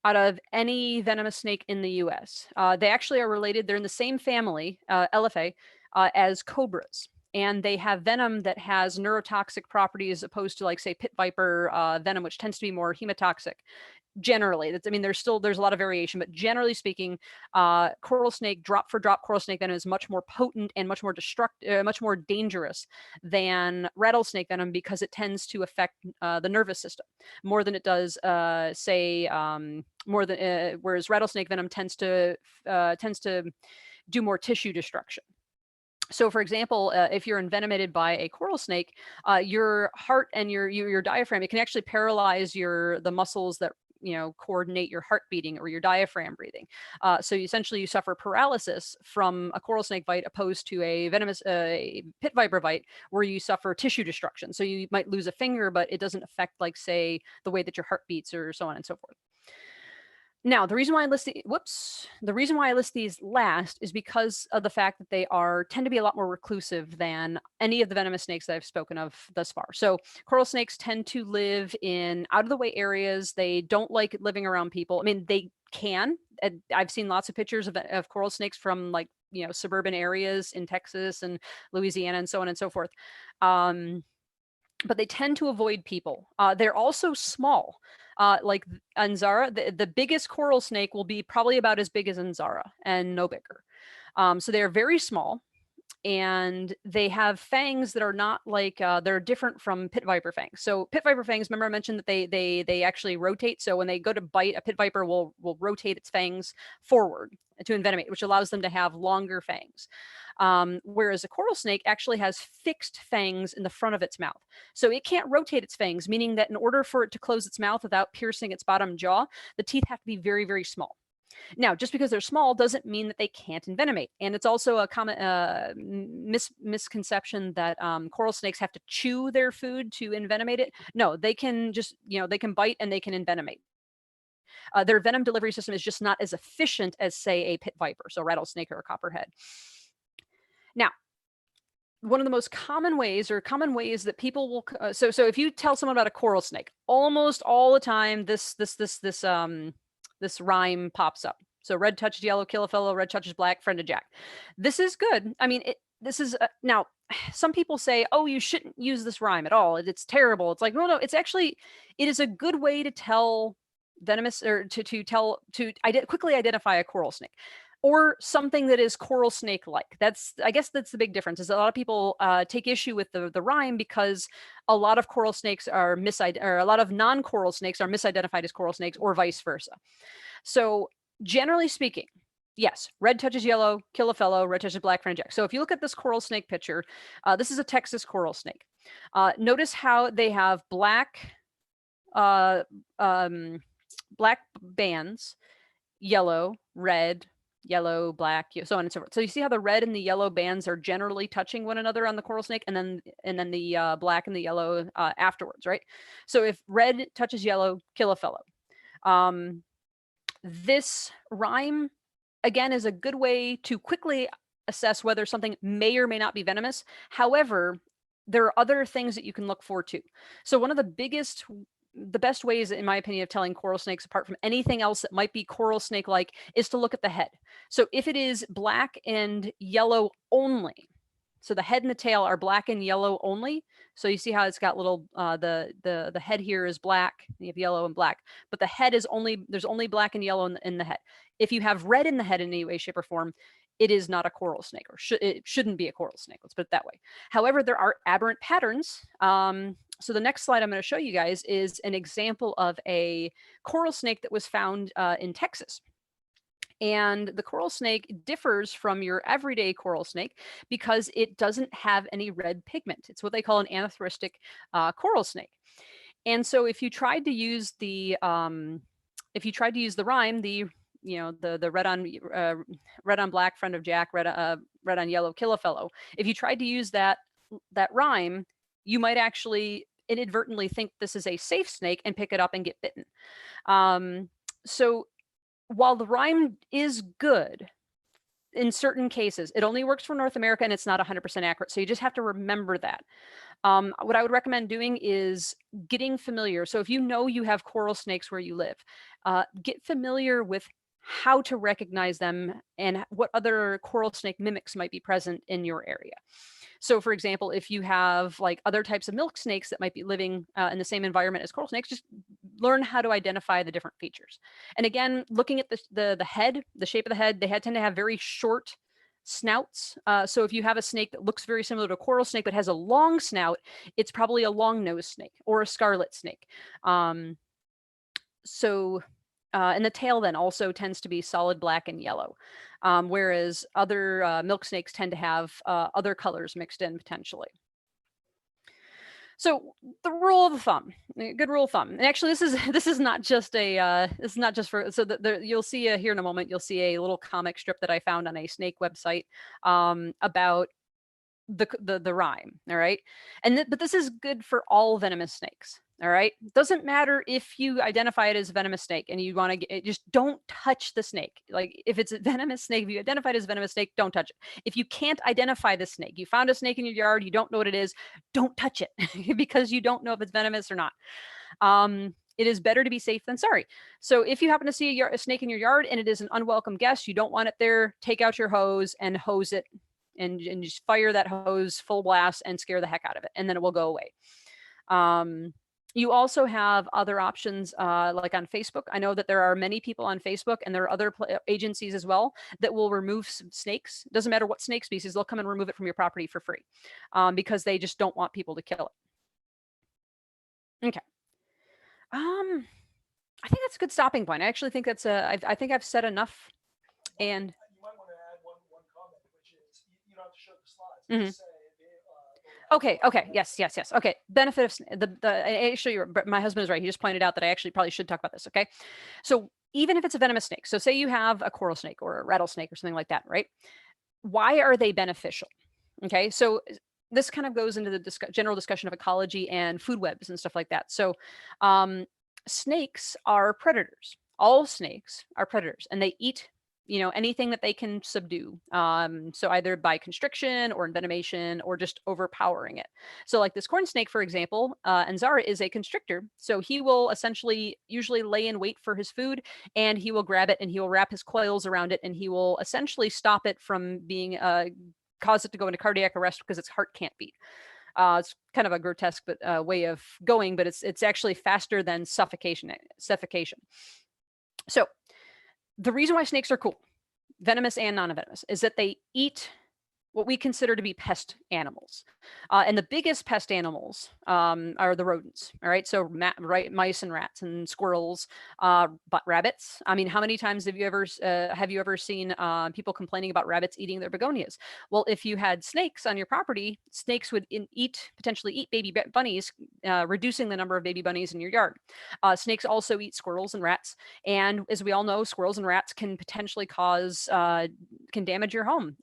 out of any venomous snake in the US, they actually are related. They're in the same family, Eliphae, as cobras. And they have venom that has neurotoxic properties opposed to, like, say, pit viper venom, which tends to be more hemotoxic. Generally, I mean, there's a lot of variation, but generally speaking, coral snake, drop for drop coral snake venom is much more potent and much more much more dangerous than rattlesnake venom, because it tends to affect the nervous system more than it does, say, whereas rattlesnake venom tends to do more tissue destruction. So, for example, if you're envenomated by a coral snake, your heart and your diaphragm, it can actually paralyze the muscles that coordinate your heart beating or your diaphragm breathing. So essentially, you suffer paralysis from a coral snake bite, opposed to a venomous pit viper bite, where you suffer tissue destruction. So you might lose a finger, but it doesn't affect, like, say, the way that your heart beats, or so on and so forth. Now, the reason why I list these last is because of the fact that they tend to be a lot more reclusive than any of the venomous snakes that I've spoken of thus far. So coral snakes tend to live in out of the way areas. They don't like living around people. I mean, they can. I've seen lots of pictures of coral snakes from, like, suburban areas in Texas and Louisiana and so on and so forth. But they tend to avoid people. They're also small. Like Anzara, the biggest coral snake will be probably about as big as Anzara and no bigger. So they are very small, and they have fangs that are not like, they're different from pit viper fangs. So pit viper fangs, remember I mentioned that they actually rotate. So when they go to bite, a pit viper will rotate its fangs forward to envenomate, which allows them to have longer fangs. Whereas a coral snake actually has fixed fangs in the front of its mouth. So it can't rotate its fangs, meaning that in order for it to close its mouth without piercing its bottom jaw, the teeth have to be very, very small. Now, just because they're small doesn't mean that they can't envenomate. And it's also a common misconception that coral snakes have to chew their food to envenomate it. No, they can just, they can bite and they can envenomate. Their venom delivery system is just not as efficient as, say, a pit viper, so a rattlesnake or a copperhead. Now, one of the most common ways that people will, so if you tell someone about a coral snake, almost all the time this rhyme pops up. So red touches yellow, kill a fellow, red touches black, friend of Jack. This is good. I mean, this is, now, some people say, oh, you shouldn't use this rhyme at all. It's terrible. It's like, no, it's actually, it is a good way to tell venomous, or to quickly identify a coral snake, or something that is coral snake like. I guess that's the big difference, is a lot of people take issue with the rhyme, because a lot of coral snakes are or a lot of non-coral snakes are misidentified as coral snakes, or vice versa. So generally speaking, yes, red touches yellow, kill a fellow, red touches black, friend of Jack. So if you look at this coral snake picture, this is a Texas coral snake. Notice how they have black bands, yellow, red, yellow, black, so on and so forth. So you see how the red and the yellow bands are generally touching one another on the coral snake, and then the black and the yellow afterwards, right? So if red touches yellow, kill a fellow. This rhyme, again, is a good way to quickly assess whether something may or may not be venomous. However, there are other things that you can look for too. So one of the best ways, in my opinion, of telling coral snakes apart from anything else that might be coral snake-like is to look at the head. So if it is black and yellow only, so the head and the tail are black and yellow only. So you see how it's got little, the head here is black, you have yellow and black, but the head is there's only black and yellow in the head. If you have red in the head in any way, shape, or form, it is not a coral snake, or it shouldn't be a coral snake. Let's put it that way. However, there are aberrant patterns. So the next slide I'm going to show you guys is an example of a coral snake that was found in Texas. And the coral snake differs from your everyday coral snake because it doesn't have any red pigment. It's what they call an aneuploidy coral snake. And so if you tried to use the rhyme, the red on black, friend of Jack, red on yellow, kill a fellow. If you tried to use that rhyme, you might actually inadvertently think this is a safe snake and pick it up and get bitten. So while the rhyme is good, in certain cases. It only works for North America, and it's not 100% accurate. So you just have to remember that. What I would recommend doing is getting familiar. So if you know you have coral snakes where you live, get familiar with how to recognize them and what other coral snake mimics might be present in your area. So for example, if you have like other types of milk snakes that might be living in the same environment as coral snakes, just learn how to identify the different features. And again, looking at the head, the shape of the head, tend to have very short snouts. So if you have a snake that looks very similar to a coral snake but has a long snout, it's probably a long-nosed snake or a scarlet snake. And the tail then also tends to be solid black and yellow, whereas other milk snakes tend to have other colors mixed in potentially. So the rule of thumb, a good rule of thumb, and actually this is not just a this is not just for you'll see here in a moment, you'll see a little comic strip that I found on a snake website about the rhyme. All right, but this is good for all venomous snakes. All right, doesn't matter if you identify it as a venomous snake and you want to just don't touch the snake. Like if it's a venomous snake, if you identify it as a venomous snake, don't touch it. If you can't identify the snake, you found a snake in your yard, you don't know what it is, don't touch it because you don't know if it's venomous or not. It is better to be safe than sorry. So if you happen to see a snake in your yard and it is an unwelcome guest, you don't want it there, take out your hose and hose it and just fire that hose full blast and scare the heck out of it, and then it will go away. You also have other options like on Facebook. I know that there are many people on Facebook, and there are other agencies as well that will remove snakes. Doesn't matter what snake species, they'll come and remove it from your property for free because they just don't want people to kill it. Okay. I think that's a good stopping point. I actually think that's I think I've said enough. And you might want to add one comment, which is you don't have to show the slides. Mhm. Just say Okay. Yes. Okay. Benefit of actually, my husband is right. He just pointed out that I actually probably should talk about this. Okay. So even if it's a venomous snake, so say you have a coral snake or a rattlesnake or something like that, right? Why are they beneficial? Okay. So this kind of goes into the general discussion of ecology and food webs and stuff like that. So snakes are predators. All snakes are predators, and they eat anything that they can subdue. So either by constriction or envenomation or just overpowering it. So like this corn snake, for example, Anzara is a constrictor. So he will essentially usually lay in wait for his food, and he will grab it and he will wrap his coils around it, and he will essentially stop it from being cause it to go into cardiac arrest because its heart can't beat. It's kind of a grotesque way of going, but it's actually faster than suffocation. So the reason why snakes are cool, venomous and non-venomous, is that they eat what we consider to be pest animals. And the biggest pest animals are the rodents. All right. So mice and rats and squirrels, but rabbits. I mean, how many times have you ever seen people complaining about rabbits eating their begonias? Well, if you had snakes on your property, snakes would potentially eat baby bunnies, reducing the number of baby bunnies in your yard. Snakes also eat squirrels and rats. And as we all know, squirrels and rats can potentially can damage your home.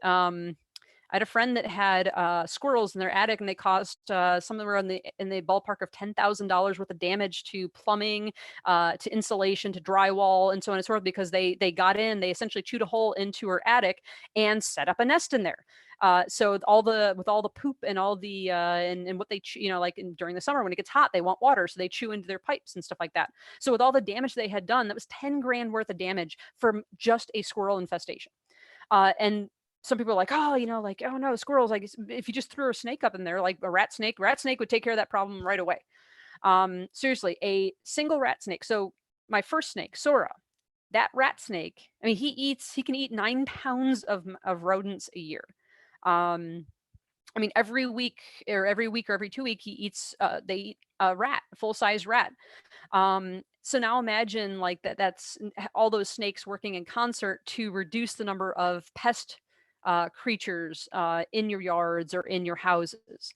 I had a friend that had squirrels in their attic, and they caused somewhere in the ballpark of $10,000 worth of damage to plumbing, to insulation, to drywall, and so on and so forth, because they got in, they essentially chewed a hole into her attic and set up a nest in there. So with all the poop and all the and what they like during the summer when it gets hot, they want water, so they chew into their pipes and stuff like that. So with all the damage they had done, that was 10 grand worth of damage from just a squirrel infestation. And some people are like, oh, oh no, squirrels. Like if you just threw a snake up in there, like a rat snake would take care of that problem right away. Seriously, a single rat snake. So my first snake, Sora, that rat snake, I mean, he can eat 9 pounds of rodents a year. I mean, every week or every 2 weeks, they eat a rat, a full-size rat. So now imagine like that's all those snakes working in concert to reduce the number of pest creatures in your yards or in your houses.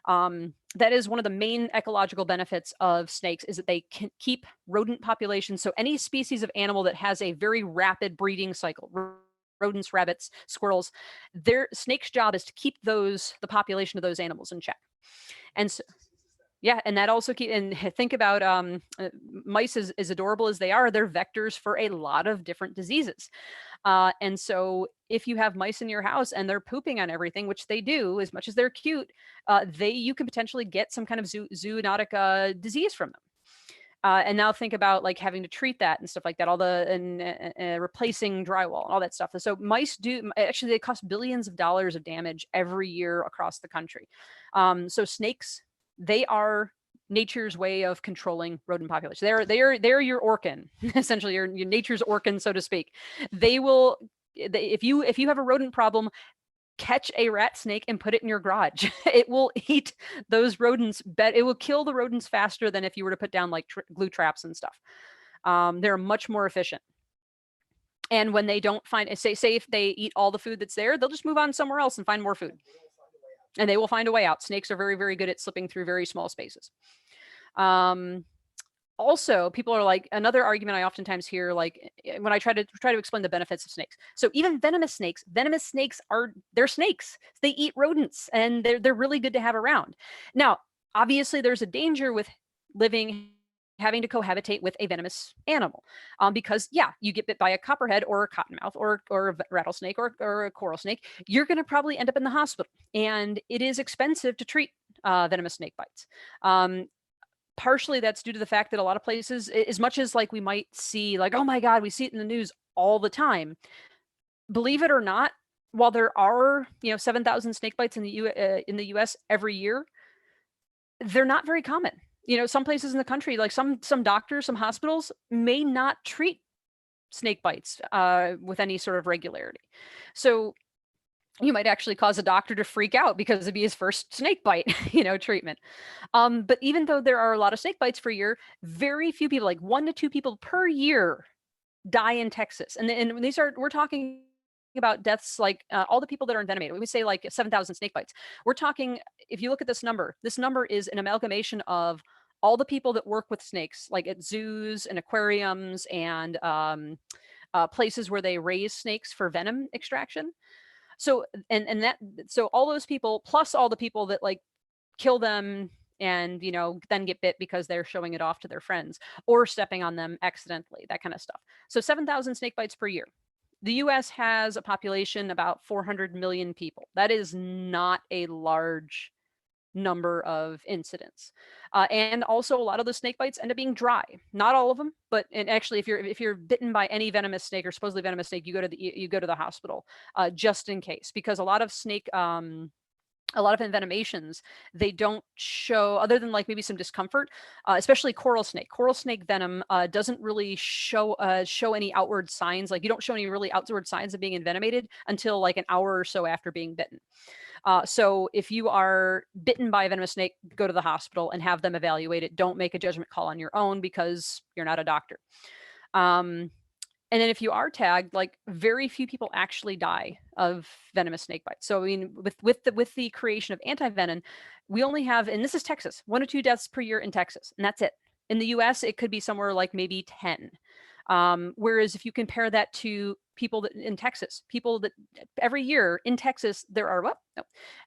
That is one of the main ecological benefits of snakes, is that they can keep rodent populations. So any species of animal that has a very rapid breeding cycle, rodents, rabbits, squirrels, their snake's job is to keep the population of those animals in check. And so, Yeah, and that also think about mice, as adorable as they are, they're vectors for a lot of different diseases. And so if you have mice in your house and they're pooping on everything, which they do, as much as they're cute, you can potentially get some kind of zoonotic disease from them. And now think about like having to treat that and stuff like that, all the and replacing drywall and all that stuff. So mice actually, they cost billions of dollars of damage every year across the country. So snakes, they are nature's way of controlling rodent population. They're your Orkin, essentially your nature's Orkin, so to speak. If you have a rodent problem, catch a rat snake and put it in your garage. It will eat those rodents. It will kill the rodents faster than if you were to put down like glue traps and stuff. They're much more efficient. And when they don't find, say if they eat all the food that's there, they'll just move on somewhere else and find more food. And they will find a way out. Snakes are very, very good at slipping through very small spaces. Also, people are like, another argument I oftentimes hear, like when I try to explain the benefits of snakes. So even venomous snakes they're snakes. They eat rodents, and they're really good to have around. Now, obviously, there's a danger with having to cohabitate with a venomous animal, because you get bit by a copperhead or a cottonmouth or a rattlesnake or a coral snake, you're going to probably end up in the hospital, and it is expensive to treat venomous snake bites. Partially that's due to the fact that a lot of places, as much as like we might see like, oh my God, we see it in the news all the time. Believe it or not, while there are 7,000 snake bites in the U.S. every year, they're not very common. Some places in the country, like some doctors, some hospitals may not treat snake bites with any sort of regularity. So you might actually cause a doctor to freak out because it'd be his first snake bite, treatment. But even though there are a lot of snake bites per year, very few people, like 1 to 2 people per year, die in Texas. And we're talking about deaths like all the people that are envenomated. When we say like 7,000 snake bites, we're talking, if you look at this number is an amalgamation of all the people that work with snakes, like at zoos and aquariums and places where they raise snakes for venom extraction. So so all those people plus all the people that like kill them and then get bit because they're showing it off to their friends or stepping on them accidentally, that kind of stuff. So 7,000 snake bites per year. The US has a population about 400 million people. That is not a large number of incidents. And also a lot of the snake bites end up being dry. Not all of them, but and actually if you're bitten by any venomous snake or supposedly venomous snake, you go to the hospital just in case, because a lot of envenomations, they don't show, other than like maybe some discomfort, especially coral snake. Coral snake venom doesn't really show any outward signs. Like you don't show any really outward signs of being envenomated until like an hour or so after being bitten. So if you are bitten by a venomous snake, go to the hospital and have them evaluate it. Don't make a judgment call on your own because you're not a doctor. And then if you are tagged, like very few people actually die of venomous snake bites. So I mean, with the creation of anti-venom, we only have, and this is Texas, 1 or 2 deaths per year in Texas, and that's it. In the US, it could be somewhere like maybe 10. Whereas if you compare that to people that in Texas, people that every year in Texas, there are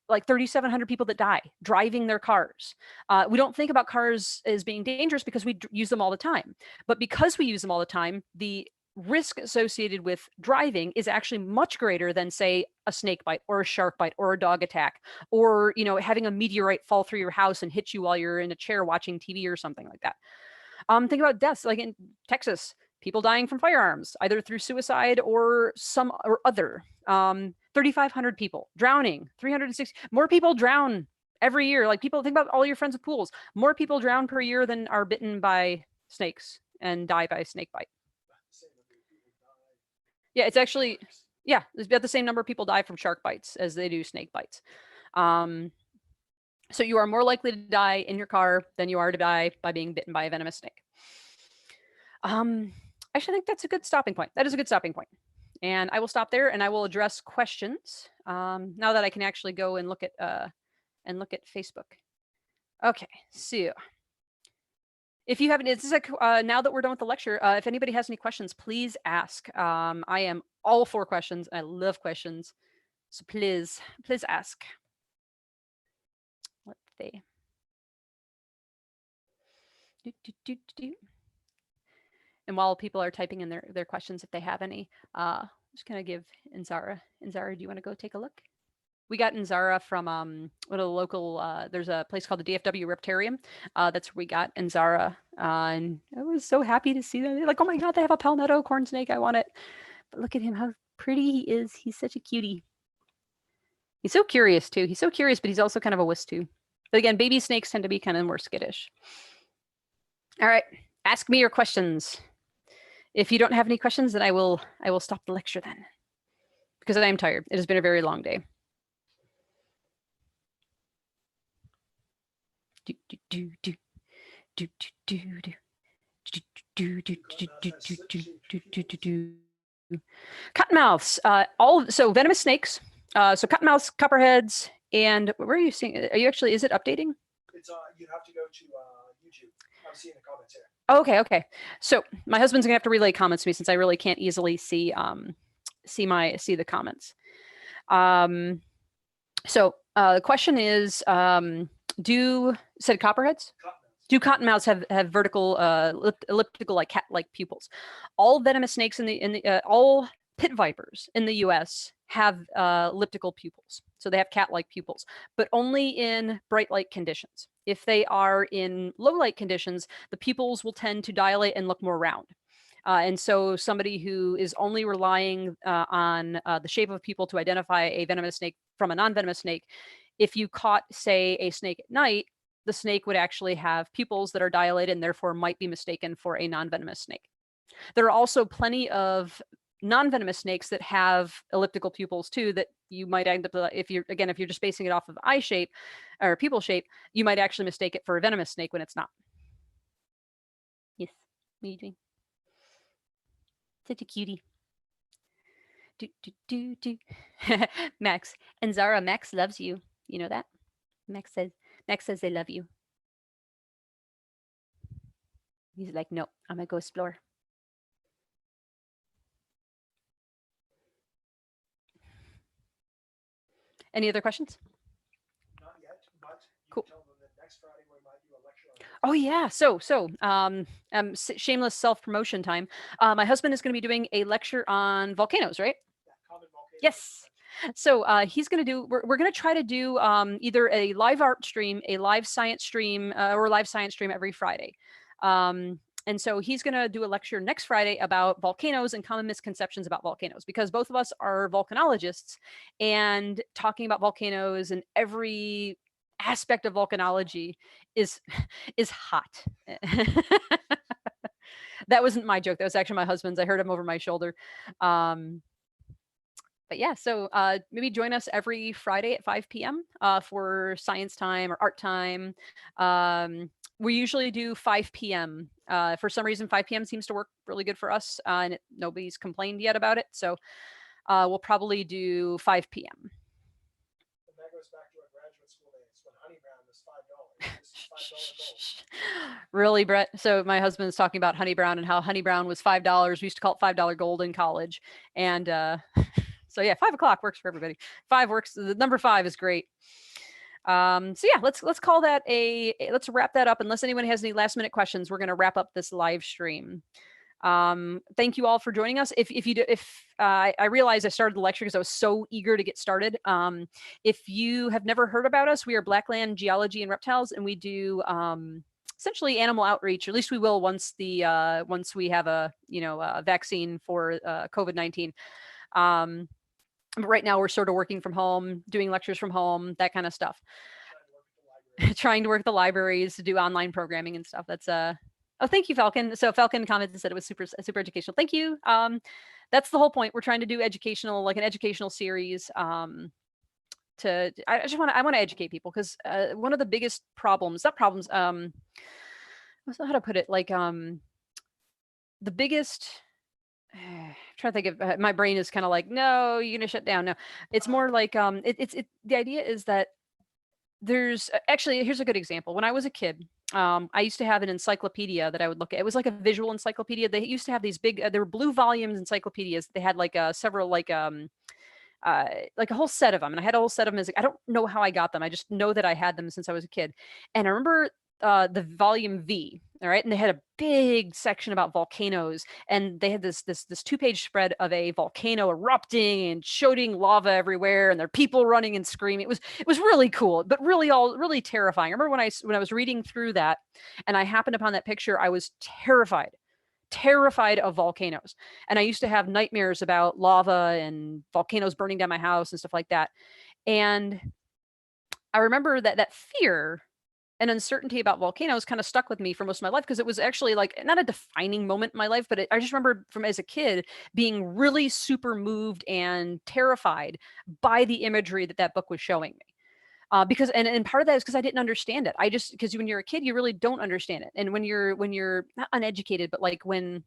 like 3,700 people that die driving their cars. We don't think about cars as being dangerous because we use them all the time. But because we use them all the time, the risk associated with driving is actually much greater than, say, a snake bite or a shark bite or a dog attack or having a meteorite fall through your house and hit you while you're in a chair watching TV or something like that. Think about deaths like in Texas, people dying from firearms, either through suicide or some or other. 3,500 people drowning, 360 more people drown every year. Like people, think about all your friends with pools. More people drown per year than are bitten by snakes and die by snake bite. Yeah, it's actually, it's about the same number of people die from shark bites as they do snake bites. So you are more likely to die in your car than you are to die by being bitten by a venomous snake. Actually, I think that's a good stopping point. That is a good stopping point. And I will stop there and I will address questions now that I can actually go and look at Facebook. Okay, so if you haven't, it's like now that we're done with the lecture, if anybody has any questions, please ask. I am all for questions. I love questions. So please ask. Let's see. Do, do, do, do. And while people are typing in their questions, if they have any, I'm just gonna give Inzara. Inzara, do you want to go take a look? We got Inzara from one of the local. There's a place called the DFW Reptarium. That's where we got Inzara, and I was so happy to see that. They're like, oh my god, they have a palmetto corn snake. I want it. But look at him, how pretty he is. He's such a cutie. He's so curious too. He's so curious, but he's also kind of a wuss too. But again, baby snakes tend to be kind of more skittish. All right, ask me your questions. If you don't have any questions, then I will stop the lecture then, because I am tired. It has been a very long day. Do, do, do, do. Do, do, do, do. Do, do, do, do, do, do, do, do, do, do. Cottonmouths, so venomous snakes, so cottonmouths, copperheads, and where are you seeing? Are you actually? Is it updating? It's you have to go to YouTube. I'm seeing the comments here. Oh, okay. So my husband's gonna have to relay comments to me since I really can't easily see the comments. So the question is, said copperheads? Do cottonmouths have vertical elliptical like cat-like pupils? All venomous snakes all pit vipers in the U.S. have elliptical pupils, so they have cat-like pupils, but only in bright light conditions. If they are in low light conditions, the pupils will tend to dilate and look more round. And so somebody who is only relying on the shape of pupil to identify a venomous snake from a non-venomous snake, if you caught, say, a snake at night, the snake would actually have pupils that are dilated and therefore might be mistaken for a non-venomous snake. There are also plenty of non-venomous snakes that have elliptical pupils too, that you might end up, if you're just basing it off of eye shape or pupil shape, you might actually mistake it for a venomous snake when it's not. Yes, what are you doing? Such a cutie. Do, do, do, do. Max and Zara, Max loves you. You know that? Max says they love you. He's like, no, I'm gonna go explore. Any other questions? Not yet, but you cool. Tell them that next Friday we might do a lecture on Oh yeah, shameless self-promotion time. My husband is going to be doing a lecture on volcanoes, right? Yeah, common volcanoes. Yes. So he's going to do, we're going to try to do either a live art stream, a live science stream, or a live science stream every Friday. And so he's going to do a lecture next Friday about volcanoes and common misconceptions about volcanoes, because both of us are volcanologists, and talking about volcanoes and every aspect of volcanology is hot. That wasn't my joke. That was actually my husband's. I heard him over my shoulder. But yeah, so maybe join us every Friday at 5 p.m. For science time or art time. We usually do 5 p.m. For some reason, 5 p.m. seems to work really good for us, and nobody's complained yet about it. So we'll probably do 5 p.m. And that goes back to our graduate school days when honey brown was $5. This is $5 gold. Really, Brett? So my husband's talking about honey brown and how honey brown was $5. We used to call it $5 gold in college, and so yeah, 5 o'clock works for everybody. 5 works. The number 5 is great. So yeah, let's call that let's wrap that up. Unless anyone has any last minute questions, we're going to wrap up this live stream. Thank you all for joining us. I realized I started the lecture because I was so eager to get started. If you have never heard about us, we are Blackland Geology and Reptiles, and we do essentially animal outreach. Or at least we will once we have a vaccine for COVID-19. But right now we're sort of working from home, doing lectures from home, that kind of stuff. Trying to work at the libraries to do online programming and stuff. That's oh, thank you, Falcon. So Falcon commented and said it was super educational. Thank you. That's the whole point. We're trying to do an educational series. I want to educate people, because one of the biggest problems, I don't know how to put it, like the biggest. I'm trying to think of, my brain is kind of like, no, you're gonna shut down. No, it's more like the idea is that there's actually, here's a good example. When I was a kid, I used to have an encyclopedia that I would look at. It was like a visual encyclopedia. They used to have these big, there were blue volumes encyclopedias. They had like several like a whole set of them, and I had a whole set of them. I don't know how I got them. I just know that I had them since I was a kid. And I remember the volume V. All right. And they had a big section about volcanoes, and they had this 2-page spread of a volcano erupting and shooting lava everywhere, and there are people running and screaming. It was really cool, but really terrifying. I remember when I was reading through that and I happened upon that picture, I was terrified of volcanoes. And I used to have nightmares about lava and volcanoes burning down my house and stuff like that. And I remember that fear and uncertainty about volcanoes kind of stuck with me for most of my life, because it was actually like not a defining moment in my life, but I just remember from as a kid being really super moved and terrified by the imagery that book was showing me. Because and part of that is because I didn't understand it. Because when you're a kid, you really don't understand it. And when you're not uneducated, but like when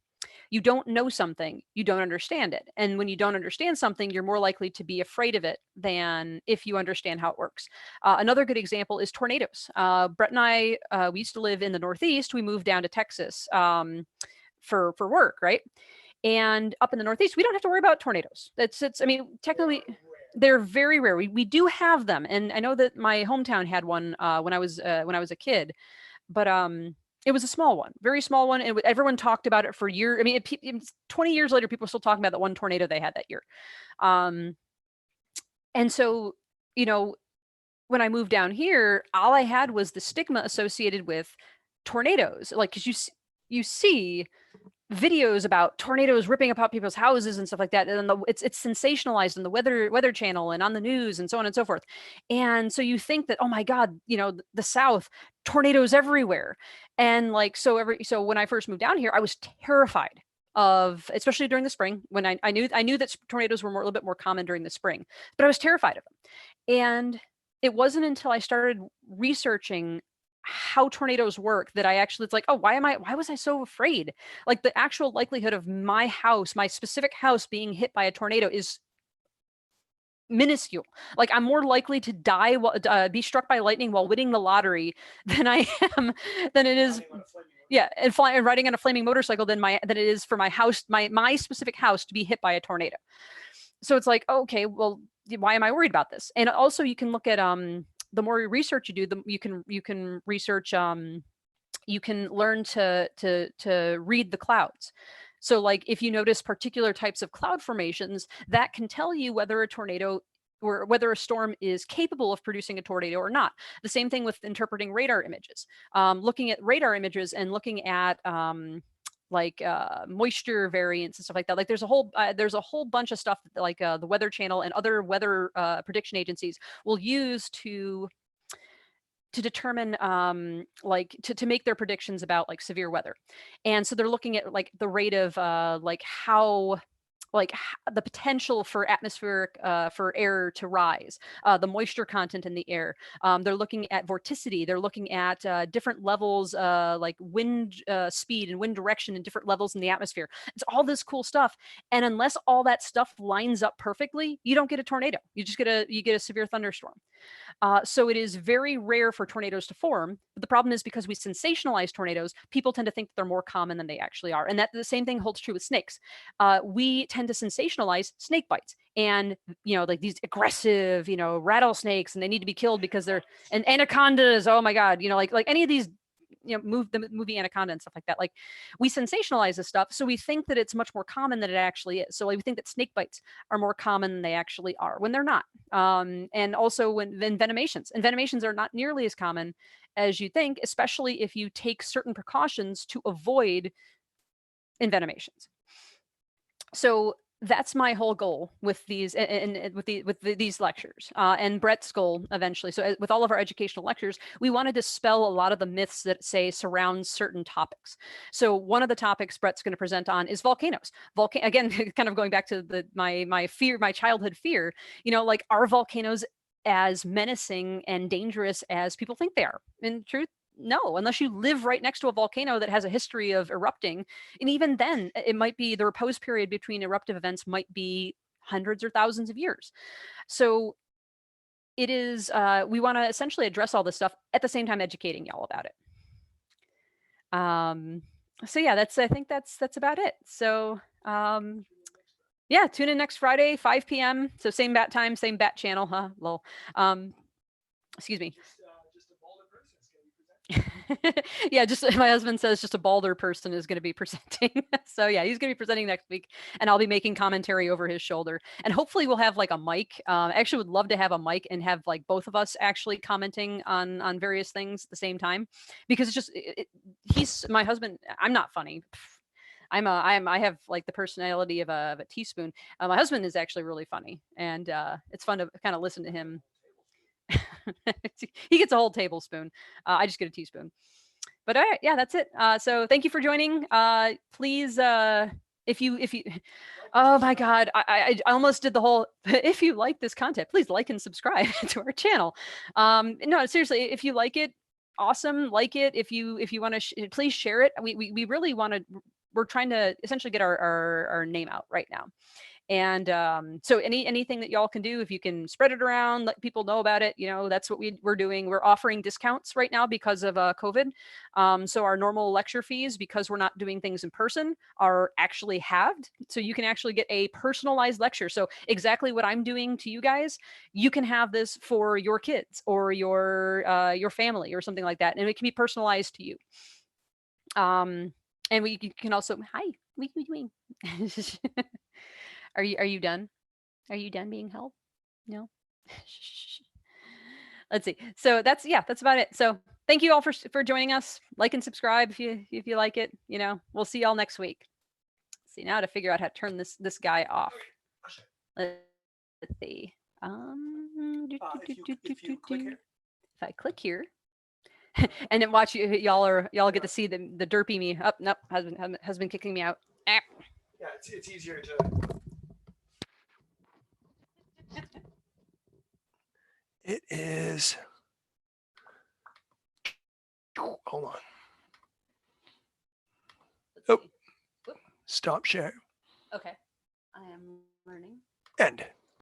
you don't know something, you don't understand it. And when you don't understand something, you're more likely to be afraid of it than if you understand how it works. Another good example is tornadoes. Brett and I, we used to live in the Northeast. We moved down to Texas for work, right? And up in the Northeast, we don't have to worry about tornadoes. I mean, technically, they're very rare. We do have them, and I know that my hometown had one when I was a kid, but it was a small one, very small one, and everyone talked about it for years. I mean, 20 years later, people are still talking about that one tornado they had that year. And so, you know, when I moved down here, all I had was the stigma associated with tornadoes, like because you see videos about tornadoes ripping apart people's houses and stuff like that, and it's sensationalized in the weather channel and on the news and so on and so forth. And so you think that, oh my god, the South, tornadoes everywhere. And like so when I first moved down here, I was terrified of, especially during the spring, when I knew that tornadoes were a little bit more common during the spring, but I was terrified of them. And it wasn't until I started researching how tornadoes work that I actually, it's like, oh, why was I so afraid? Like the actual likelihood of my specific house being hit by a tornado is minuscule. Like I'm more likely to die, be struck by lightning while winning the lottery than I am, than it is, yeah, and riding on a flaming motorcycle than it is for my house, my specific house to be hit by a tornado. So it's like, okay, well, why am I worried about this? And also you can look at, the more research you do, you can research, you can learn to read the clouds. So like if you notice particular types of cloud formations, that can tell you whether a tornado or whether a storm is capable of producing a tornado or not. The same thing with interpreting radar images. Looking at radar images and looking at moisture variants and stuff like that. Like there's a whole bunch of stuff that, like the Weather Channel and other weather prediction agencies will use to determine to make their predictions about like severe weather. And so they're looking at like the rate of the potential for atmospheric for air to rise, the moisture content in the air. They're looking at vorticity. They're looking at different levels, like wind speed and wind direction and different levels in the atmosphere. It's all this cool stuff. And unless all that stuff lines up perfectly, you don't get a tornado. You get a severe thunderstorm. So it is very rare for tornadoes to form. But the problem is, because we sensationalize tornadoes, people tend to think that they're more common than they actually are. And that the same thing holds true with snakes. We tend to sensationalize snake bites, and like these aggressive, rattlesnakes, and they need to be killed because they're, and anacondas. Oh my god, like any of these, the movie Anaconda and stuff like that. Like we sensationalize this stuff, so we think that it's much more common than it actually is. So like, we think that snake bites are more common than they actually are, when they're not. And also when venomations are not nearly as common as you think, especially if you take certain precautions to avoid envenomations. So that's my whole goal with these and with these lectures, and Brett's goal eventually. So with all of our educational lectures, we want to dispel a lot of the myths that surround certain topics. So one of the topics Brett's going to present on is volcanoes. Again, kind of going back to my childhood fear. Like, are volcanoes as menacing and dangerous as people think they are? In truth, no, unless you live right next to a volcano that has a history of erupting. And even then, it might be, the repose period between eruptive events might be hundreds or thousands of years. So it is, we want to essentially address all this stuff at the same time educating y'all about it. So yeah, I think that's about it. So yeah, tune in next Friday, 5 p.m. So same bat time, same bat channel, huh? Lol. Excuse me. Just a bold person is going to be presented. Yeah, just my husband says just a balder person is going to be presenting. So yeah, he's going to be presenting next week, and I'll be making commentary over his shoulder. And hopefully we'll have like a mic. I actually would love to have a mic and have like both of us actually commenting on various things at the same time, because it's just he's my husband. I'm not funny. I have like the personality of a teaspoon. My husband is actually really funny, and it's fun to kind of listen to him. He gets a whole tablespoon. I just get a teaspoon. But all right, yeah, that's it. So thank you for joining. Please, if you, oh my God, I almost did the whole. If you like this content, please like and subscribe to our channel. No, seriously, if you like it, awesome. Like it. If you want to, please share it. We really want to. We're trying to essentially get our name out right now. And so anything that y'all can do, if you can spread it around, let people know about it, that's what we're doing. We're offering discounts right now because of COVID. So our normal lecture fees, because we're not doing things in person, are actually halved. So you can actually get a personalized lecture. So exactly what I'm doing to you guys, you can have this for your kids or your family or something like that, and it can be personalized to you. And we can also, hi, what are you doing? Are you done? Are you done being held? No. Let's see. So that's about it. So thank you all for joining us. Like and subscribe if you like it. We'll see y'all next week. See, now to figure out how to turn this guy off. Let's see. If you click here. If I click here, and then watch y'all get to see the derpy me. Up, nope, has been kicking me out. Yeah, it's easier to. It is. Hold on. Oh, stop share. Okay, I am learning. End.